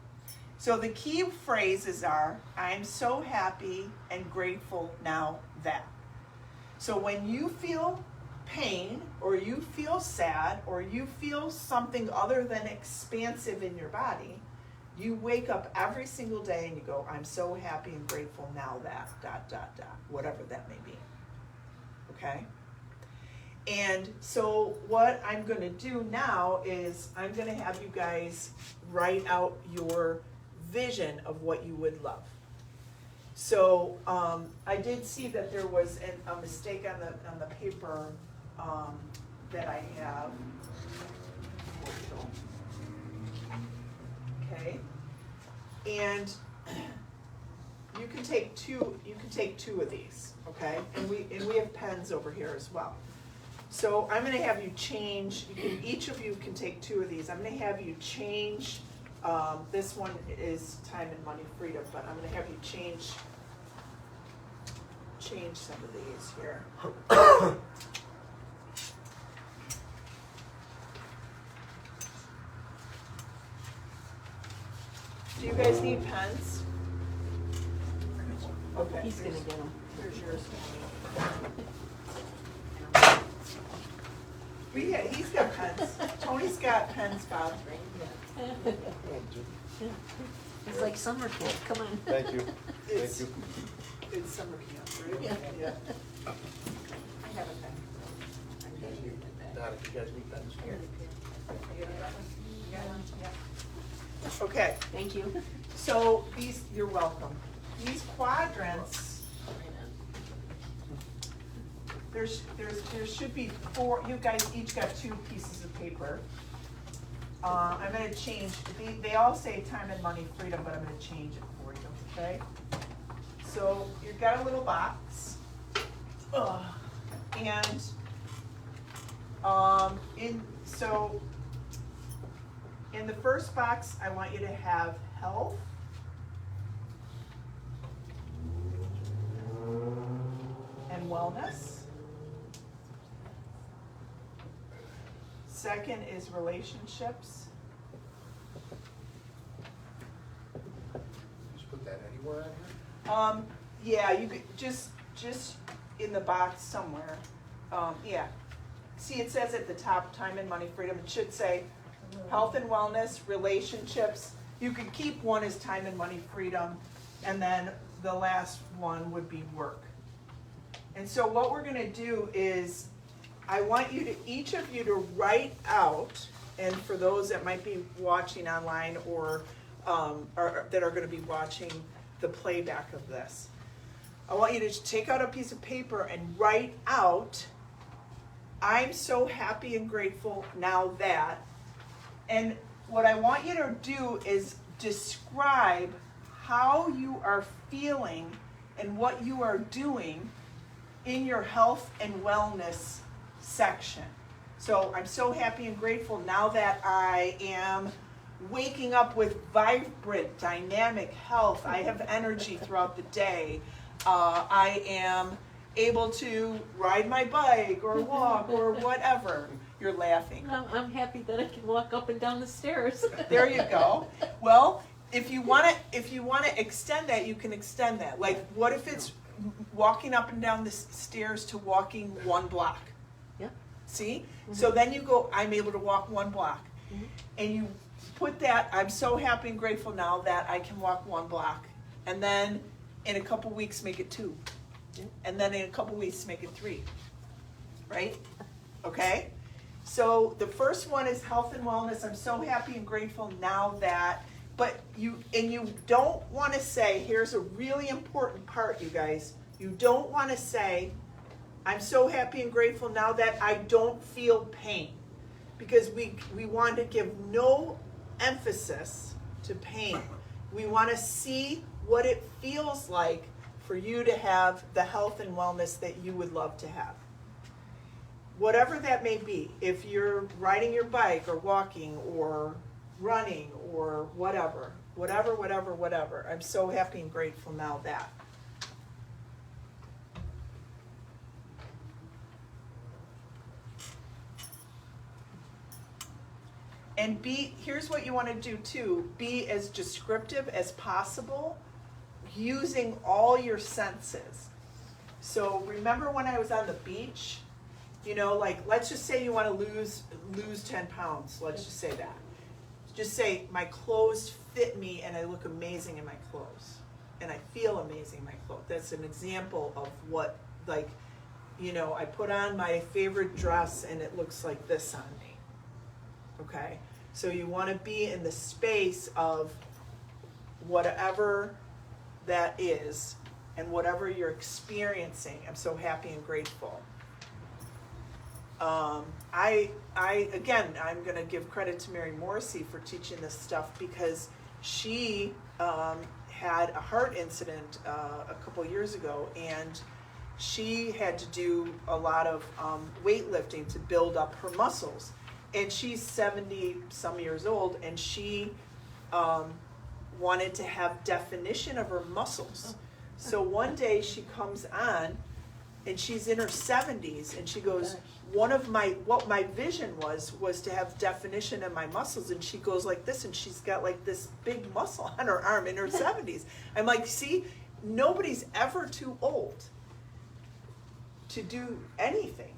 Speaker 2: So the key phrases are, I'm so happy and grateful now that. So when you feel pain, or you feel sad, or you feel something other than expansive in your body, You wake up every single day and you go, I'm so happy and grateful now that, ... whatever that may be. Okay? And so what I'm going to do now is I'm going to have you guys write out your vision of what you would love. So I did see that there was a mistake on the paper that I have. Okay, and you can take two. You can take two of these. Okay, and we have pens over here as well. So I'm going to have you change. Each of you can take two of these. I'm going to have you change. This one is time and money freedom, but I'm going to have you change some of these here. Do you guys need pens? Okay.
Speaker 3: He's gonna get them.
Speaker 2: Here's yours. He's got pens. Tony's got pens, Bob.
Speaker 3: It's like summer camp, come on.
Speaker 5: Thank you,
Speaker 2: It's-
Speaker 5: thank you.
Speaker 2: It's summer camp, right?
Speaker 3: Yeah.
Speaker 6: I have a pen. I'm getting you that.
Speaker 5: Donna, you guys need pens?
Speaker 2: Okay,
Speaker 3: Thank you.
Speaker 2: so you're welcome. These quadrants, there should be four. You guys each got 2 pieces of paper. I'm going to change. They all say time and money freedom, but I'm going to change it for you. Okay. So you've got a little box, and in the first box, I want you to have health, and wellness. Second is relationships.
Speaker 5: Just put that anywhere on here?
Speaker 2: Yeah, you could just in the box somewhere. Yeah. See, it says at the top, time and money freedom. It should say health and wellness, relationships. You could keep one as time and money freedom, and then the last one would be work. And so what we're gonna do is, I want you to, each of you to write out, and for those that might be watching online or that are gonna be watching the playback of this, I want you to take out a piece of paper and write out, I'm so happy and grateful now that, and what I want you to do is describe how you are feeling and what you are doing in your health and wellness section. So I'm so happy and grateful now that I am waking up with vibrant, dynamic health. I have energy throughout the day. I am able to ride my bike or walk or whatever. You're laughing.
Speaker 3: I'm happy that I can walk up and down the stairs.
Speaker 2: There you go. Well, if you want to extend that, you can extend that. Like, what if it's walking up and down the stairs to walking 1 block?
Speaker 3: Yeah.
Speaker 2: See? Mm-hmm. So then you go, I'm able to walk 1 block.
Speaker 3: Mm-hmm.
Speaker 2: And you put that, I'm so happy and grateful now that I can walk 1 block. And then in a couple weeks, make it 2.
Speaker 3: Yeah.
Speaker 2: And then in a couple weeks, make it 3. Right? Okay? So the first one is health and wellness. I'm so happy and grateful now that, but you don't want to say, here's a really important part, you guys. You don't want to say, I'm so happy and grateful now that I don't feel pain. Because we want to give no emphasis to pain. We want to see what it feels like for you to have the health and wellness that you would love to have. Whatever that may be, if you're riding your bike or walking or running or whatever. I'm so happy and grateful now that. And here's what you want to do too, be as descriptive as possible using all your senses. So remember when I was on the beach? You know, like, let's just say you want to lose 10 pounds. Let's just say that. Just say, my closed fit me and I look amazing in my clothes. And I feel amazing in my clothes. That's an example of what, like, you know, I put on my favorite dress and it looks like this on me. Okay? So you want to be in the space of whatever that is and whatever you're experiencing. I'm so happy and grateful. Again, I'm going to give credit to Mary Morrissey for teaching this stuff because she had a heart incident a couple years ago, and she had to do a lot of weightlifting to build up her muscles. And she's 70 some years old, and she wanted to have definition of her muscles. So one day she comes on, and she's in her 70s, and she goes, what my vision was to have definition in my muscles. And she goes like this, and she's got like this big muscle on her arm in her 70s. I'm like, see, nobody's ever too old to do anything,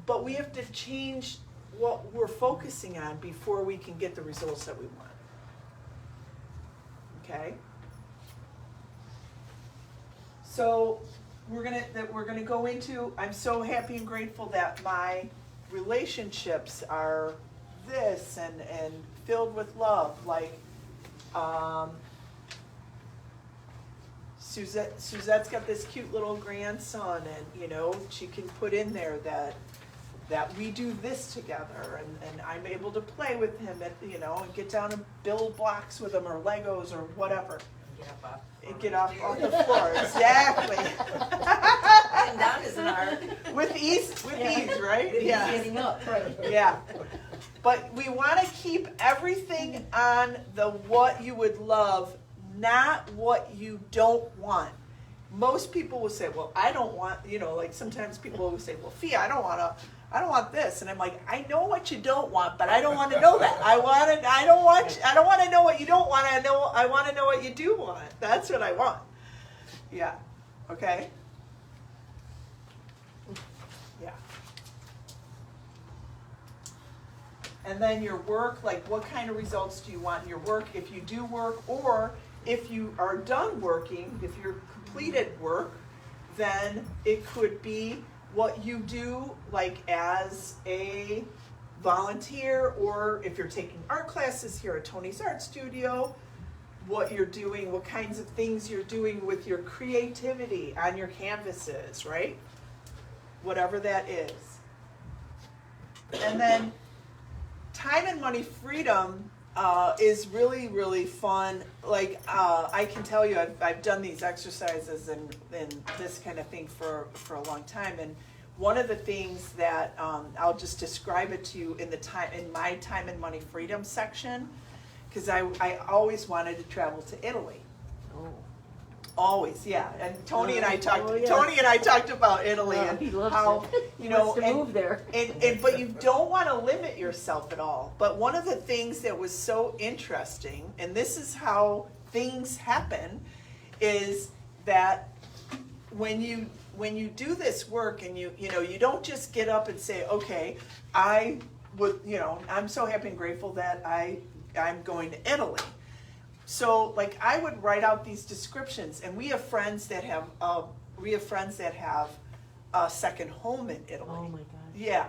Speaker 2: but we have to change what we're focusing on before we can get the results that we want. Okay? So we're gonna go into, I'm so happy and grateful that my relationships are this and filled with love. Like Suzette's got this cute little grandson, and you know, she can put in there that we do this together, and I'm able to play with him and get down and build blocks with him or Legos or whatever. Get off the floor. Exactly.
Speaker 4: Getting down is an art.
Speaker 2: With ease, right? Yeah.
Speaker 4: Getting up, right.
Speaker 2: Yeah. But we want to keep everything on the what you would love, not what you don't want. Most people will say, well, I don't want, like sometimes people will say, well, Fia, I don't want this. And I'm like, I know what you don't want, but I don't want to know that. I don't want to know what you don't want. I want to know what you do want. That's what I want. Yeah. Okay? Yeah. And then your work, like what kind of results do you want in your work if you do work, or if you are done working, if you're completed work, then it could be what you do like as a volunteer, or if you're taking art classes here at Tony's Art Studio, what you're doing, what kinds of things you're doing with your creativity on your canvases, right? Whatever that is. And then time and money freedom is really, really fun. Like I can tell you, I've done these exercises and this kind of thing for a long time. And one of the things that I'll just describe it to you in my time and money freedom section, because I always wanted to travel to Italy.
Speaker 3: Oh.
Speaker 2: Always, yeah. And Tony and I talked.
Speaker 3: Oh, yeah.
Speaker 2: Tony and I talked about Italy and
Speaker 3: he loves
Speaker 2: how
Speaker 3: it. He wants to move there.
Speaker 2: But you don't want to limit yourself at all. But one of the things that was so interesting, and this is how things happen, is that when you do this work and you don't just get up and say, okay, I'm so happy and grateful that I'm going to Italy. So, like, I would write out these descriptions, and we have friends that have a second home in Italy.
Speaker 3: Oh my God.
Speaker 2: Yeah,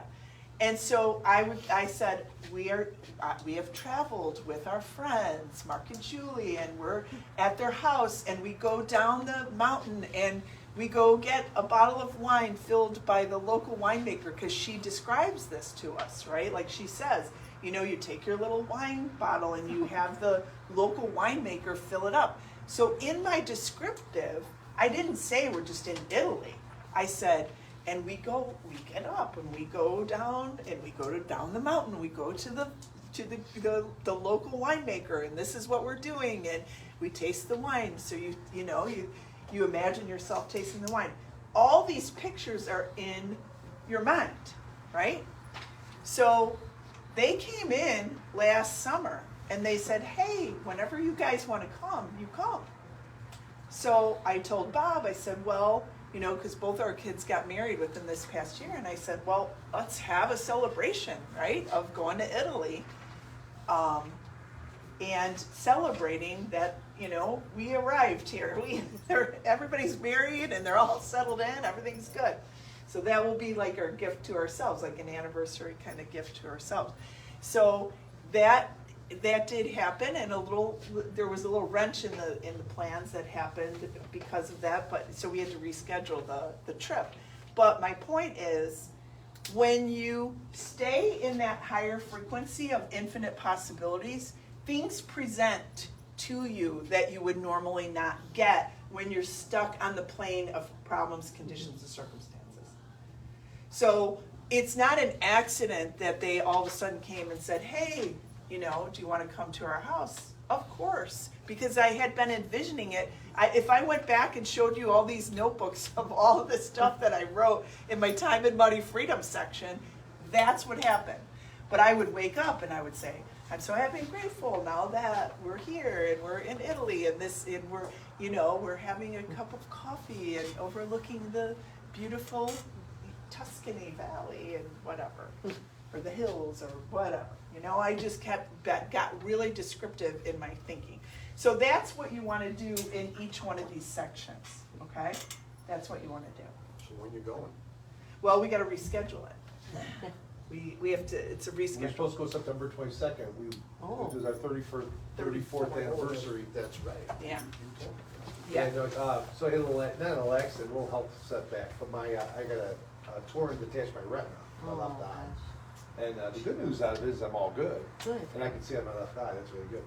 Speaker 2: and so I said we have traveled with our friends Mark and Julie, and we're at their house, and we go down the mountain, and we go get a bottle of wine filled by the local winemaker, because she describes this to us, right? Like she says, you take your little wine bottle and you have the local winemaker fill it up. So in my descriptive, I didn't say we're just in Italy. I said, and we get up and we go down and we go down the mountain. We go to the local winemaker, and this is what we're doing, and we taste the wine. So you imagine yourself tasting the wine. All these pictures are in your mind, right? So they came in last summer and they said, hey, whenever you guys want to come, you come. So I told Bob, I said, well, because both our kids got married within this past year, and I said, well, let's have a celebration, right, of going to Italy. and celebrating that, you know, we arrived here. Everybody's married and they're all settled in, everything's good. So that will be like our gift to ourselves, like an anniversary kind of gift to ourselves. So that did happen, and there was a little wrench in the plans that happened because of that, but so we had to reschedule the trip. But my point is, when you stay in that higher frequency of infinite possibilities, things present to you that you would normally not get when you're stuck on the plane of problems, conditions, and circumstances. So it's not an accident that they all of a sudden came and said, hey, you know, do you want to come to our house? Of course, because I had been envisioning it. If I went back and showed you all these notebooks of all of the stuff that I wrote in my Time and Money Freedom section, that's what happened. But I would wake up and I would say, I'm so happy and grateful now that we're here and we're in Italy and we're, you know, we're having a cup of coffee and overlooking the beautiful Tuscany Valley and whatever, or the hills or whatever. You know, I just got really descriptive in my thinking. So that's what you want to do in each one of these sections, okay? That's what you want to do.
Speaker 7: So when you going?
Speaker 2: Well, we got to reschedule it. We have to, it's a
Speaker 5: We're
Speaker 2: reschedule.
Speaker 5: supposed to go September 22nd. It was our 34th anniversary.
Speaker 7: That's right.
Speaker 2: Yeah.
Speaker 7: You told me.
Speaker 2: Yeah.
Speaker 5: No, so I had not an accident, a little health setback, but I got a torn detached my retina, my left eye. And the good news out of it is I'm all good.
Speaker 3: Good.
Speaker 5: And I can see on my left eye, that's really good.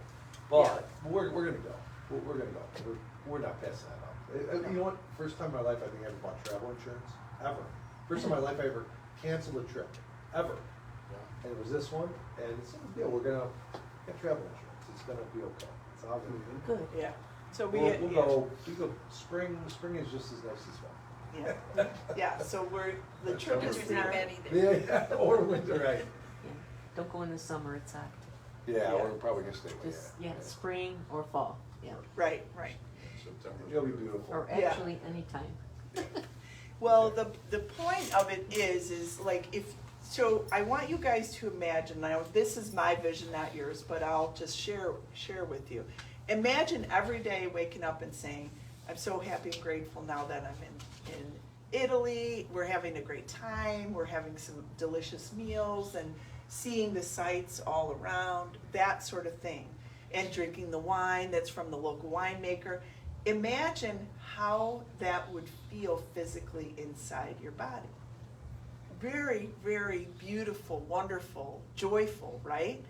Speaker 5: But we're gonna go. We're gonna go. We're not passing that up. You know what? First time in my life I think I ever bought travel insurance, ever. First time in my life I ever canceled a trip, ever. And it was this one, and it's no big deal. We're gonna get travel insurance. It's gonna be okay. It's all gonna be good.
Speaker 3: Good.
Speaker 2: Yeah. So
Speaker 5: We go spring is just as nice as fall.
Speaker 2: Yeah. Yeah. So the trip is
Speaker 1: Winter's not
Speaker 2: there.
Speaker 1: bad either.
Speaker 5: Yeah, or winter, right?
Speaker 3: Yeah. Don't go in the summer, it's hot.
Speaker 5: Yeah, we're probably gonna stay away.
Speaker 3: Just, yeah, spring or fall, yeah.
Speaker 2: Right.
Speaker 7: September.
Speaker 5: It'll be beautiful.
Speaker 3: Or
Speaker 2: Yeah.
Speaker 3: actually, anytime.
Speaker 2: Well, the point of it is like so I want you guys to imagine, now this is my vision, not yours, but I'll just share with you. Imagine every day waking up and saying, I'm so happy and grateful now that I'm in Italy, we're having a great time, we're having some delicious meals and seeing the sights all around, that sort of thing. And drinking the wine that's from the local winemaker. Imagine how that would feel physically inside your body. Very, very beautiful, wonderful, joyful, right?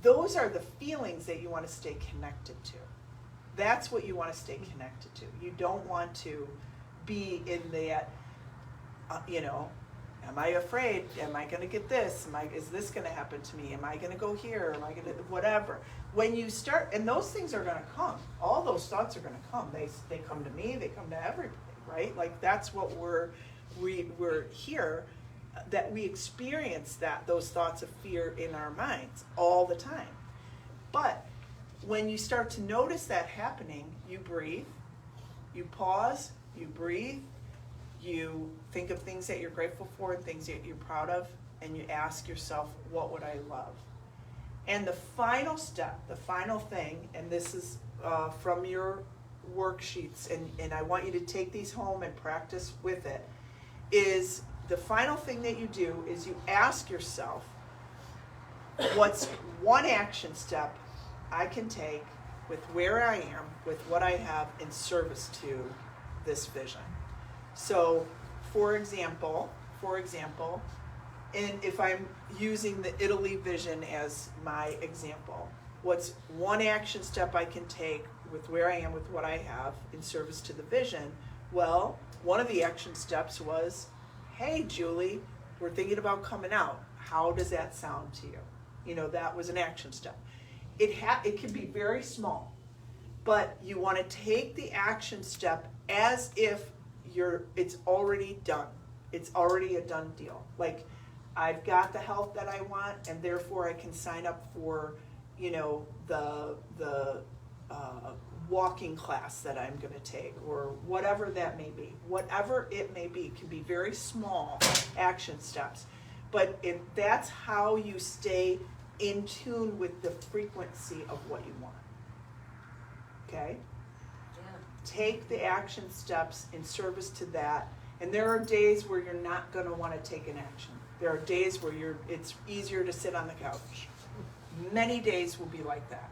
Speaker 2: Those are the feelings that you want to stay connected to. That's what you want to stay connected to. You don't want to be in that, you know, am I afraid? Am I going to get this? Is this going to happen to me? Am I going to go here? Am I going to, whatever. When you start, and those things are going to come. All those thoughts are going to come. They come to me. They come to everybody, right? Like that's what we're here, that we experience those thoughts of fear in our minds all the time. But when you start to notice that happening, you breathe, you pause, you breathe, you think of things that you're grateful for and things that you're proud of, and you ask yourself, what would I love? And the final step, the final thing, and this is from your worksheets, and I want you to take these home and practice with it, is the final thing that you do is you ask yourself, what's one action step I can take with where I am, with what I have in service to this vision? So, for example, and if I'm using the Italy vision as my example, what's one action step I can take with where I am, with what I have in service to the vision? Well, one of the action steps was, hey, Julie, we're thinking about coming out. How does that sound to you? You know, that was an action step. It can be very small, but you want to take the action step as if it's already done. It's already a done deal. Like, I've got the health that I want, and therefore I can sign up for, you know, the walking class that I'm going to take, or whatever that may be. Whatever it may be, can be very small action steps. But if that's how you stay in tune with the frequency of what you want. Okay?
Speaker 4: Yeah.
Speaker 2: Take the action steps in service to that. And there are days where you're not gonna wanna take an action. There are days where it's easier to sit on the couch. Many days will be like that.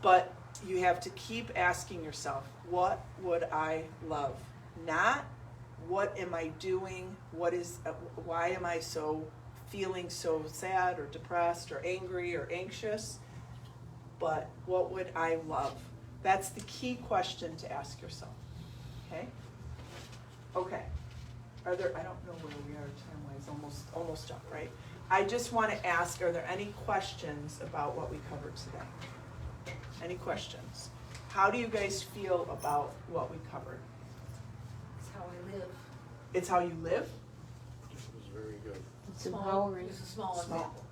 Speaker 2: But you have to keep asking yourself, what would I love? Not what am I doing? Why am I feeling so sad or depressed or angry or anxious? But what would I love? That's the key question to ask yourself. Okay? Okay. I don't know where we are time-wise, almost up, right? I just want to ask, are there any questions about what we covered today? Any questions? How do you guys feel about what we covered?
Speaker 4: It's how I live.
Speaker 2: It's how you live?
Speaker 7: It was very good.
Speaker 3: It's empowering.
Speaker 4: Just a small
Speaker 2: Small.
Speaker 4: example.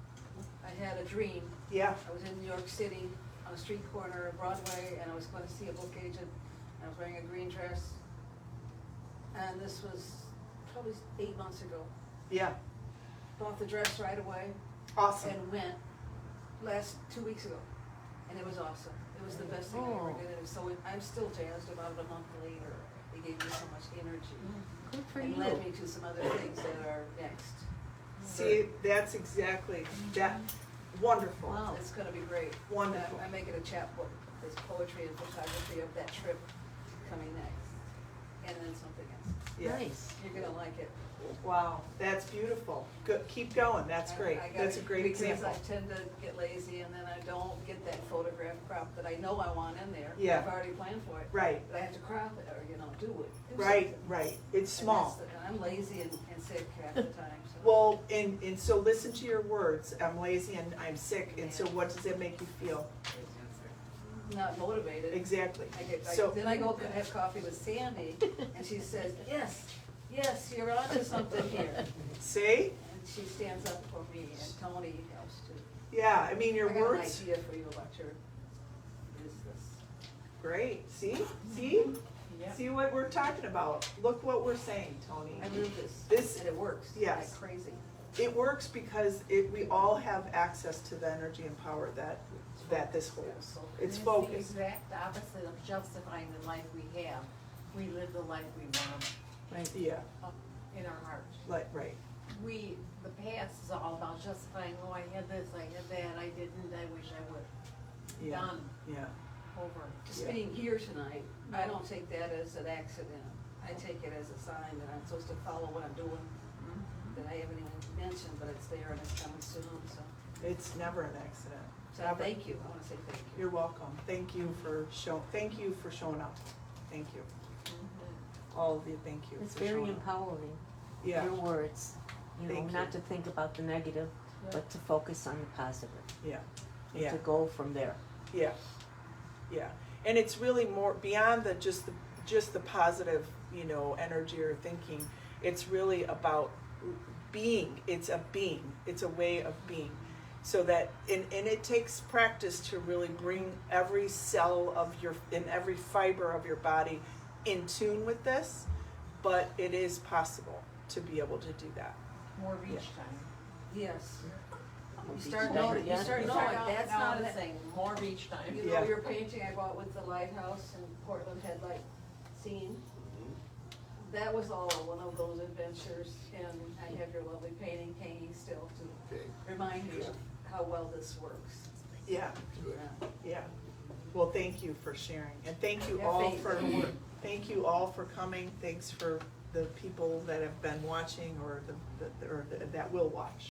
Speaker 4: I had a dream.
Speaker 2: Yeah.
Speaker 4: I was in New York City on a street corner of Broadway, and I was going to see a book agent. I was wearing a green dress. And this was probably 8 months ago.
Speaker 2: Yeah.
Speaker 4: Bought the dress right away
Speaker 2: Awesome.
Speaker 4: and went 2 weeks ago. And it was awesome. It was the best thing I ever
Speaker 3: Oh.
Speaker 4: did. And so I'm still jazzed about it a month later. It gave me so much energy.
Speaker 3: Good for
Speaker 4: And
Speaker 3: you.
Speaker 4: led me to some other things that are next.
Speaker 2: See, that's exactly that. Wonderful.
Speaker 3: Wow.
Speaker 4: It's gonna be great.
Speaker 2: Wonderful.
Speaker 4: I'm making a chapbook. There's poetry and photography of that trip coming next. And then something else.
Speaker 2: Yeah.
Speaker 3: Nice.
Speaker 4: You're gonna like it.
Speaker 2: Wow, that's beautiful. Good. Keep going. That's great.
Speaker 4: I gotta-
Speaker 2: That's a great
Speaker 4: because
Speaker 2: example.
Speaker 4: I tend to get lazy and then I don't get that photograph crop that I know I want in there.
Speaker 2: Yeah.
Speaker 4: I've already planned for it.
Speaker 2: Right.
Speaker 4: But I have to crop it or, do it. do
Speaker 2: Right.
Speaker 4: something.
Speaker 2: Right. It's
Speaker 4: And
Speaker 2: small.
Speaker 4: that's the- I'm lazy and sick half the time, so.
Speaker 2: Well, and so listen to your words. I'm lazy and I'm sick. And so what does it make you feel?
Speaker 4: Not motivated.
Speaker 2: Exactly.
Speaker 4: So then I go have coffee with Sandy, and she says, yes, you're onto something here.
Speaker 2: See?
Speaker 4: And she stands up for me, and Tony helps too.
Speaker 2: Yeah. I mean, your
Speaker 4: I got an
Speaker 2: words.
Speaker 4: idea for you about your business.
Speaker 2: Great. See? See?
Speaker 1: Yep.
Speaker 2: See what we're talking about? Look what we're saying, Tony.
Speaker 4: I live this,
Speaker 2: This-
Speaker 4: and it works.
Speaker 2: yes.
Speaker 4: Like crazy.
Speaker 2: It works because we all have access to the energy and power that this holds. It's
Speaker 1: the
Speaker 2: focused.
Speaker 1: exact opposite of justifying the life we have. We live the life we want
Speaker 3: Right.
Speaker 2: Yeah.
Speaker 1: in our heart.
Speaker 2: Right.
Speaker 1: The past is all about justifying, oh, I had this, I had that, I didn't, I wish I would.
Speaker 2: Yeah.
Speaker 1: Done,
Speaker 2: Yeah.
Speaker 1: over.
Speaker 4: Just
Speaker 2: Yeah.
Speaker 4: being here tonight, I don't take that as an accident. I take it as a sign that I'm supposed to follow what I'm doing, that I haven't even mentioned, but it's there and it's coming soon, so.
Speaker 2: It's never an accident.
Speaker 4: So
Speaker 2: Never.
Speaker 4: thank you, I wanna say thank you.
Speaker 2: You're welcome. Thank you for showing up. Thank you. All of you, thank you.
Speaker 3: It's
Speaker 2: for
Speaker 3: very
Speaker 2: showing up.
Speaker 3: empowering,
Speaker 2: Yeah.
Speaker 3: your words.
Speaker 2: Thank
Speaker 3: Not
Speaker 2: you.
Speaker 3: to think about the negative, but to focus on the positive.
Speaker 2: Yeah.
Speaker 3: And
Speaker 2: Yeah.
Speaker 3: to go from there.
Speaker 2: Yeah. Yeah. And it's really more beyond just the positive, energy or thinking. It's really about being. It's a being. It's a way of being. So that and it takes practice to really bring every cell of and every fiber of your body in tune with this, but it is possible to be able to do that.
Speaker 1: More beach time.
Speaker 4: Yes. You
Speaker 3: Beach
Speaker 4: start
Speaker 3: time,
Speaker 4: knowing,
Speaker 3: yeah.
Speaker 4: you start
Speaker 1: You
Speaker 4: knowing,
Speaker 1: start
Speaker 4: that's
Speaker 1: now
Speaker 4: not an,
Speaker 1: saying, more beach time.
Speaker 4: you
Speaker 2: Yeah.
Speaker 4: know, your painting I bought with the lighthouse and Portland headlight scene. That was all one of those adventures, and I have your lovely painting hanging still to
Speaker 7: Okay,
Speaker 4: remind me of how well this works.
Speaker 2: Yeah.
Speaker 7: good.
Speaker 2: Yeah. Well, thank you for sharing, and thank you
Speaker 4: Yeah,
Speaker 2: all
Speaker 4: thank
Speaker 2: for
Speaker 4: you.
Speaker 2: thank you all for coming. Thanks for the people that have been watching or that will watch.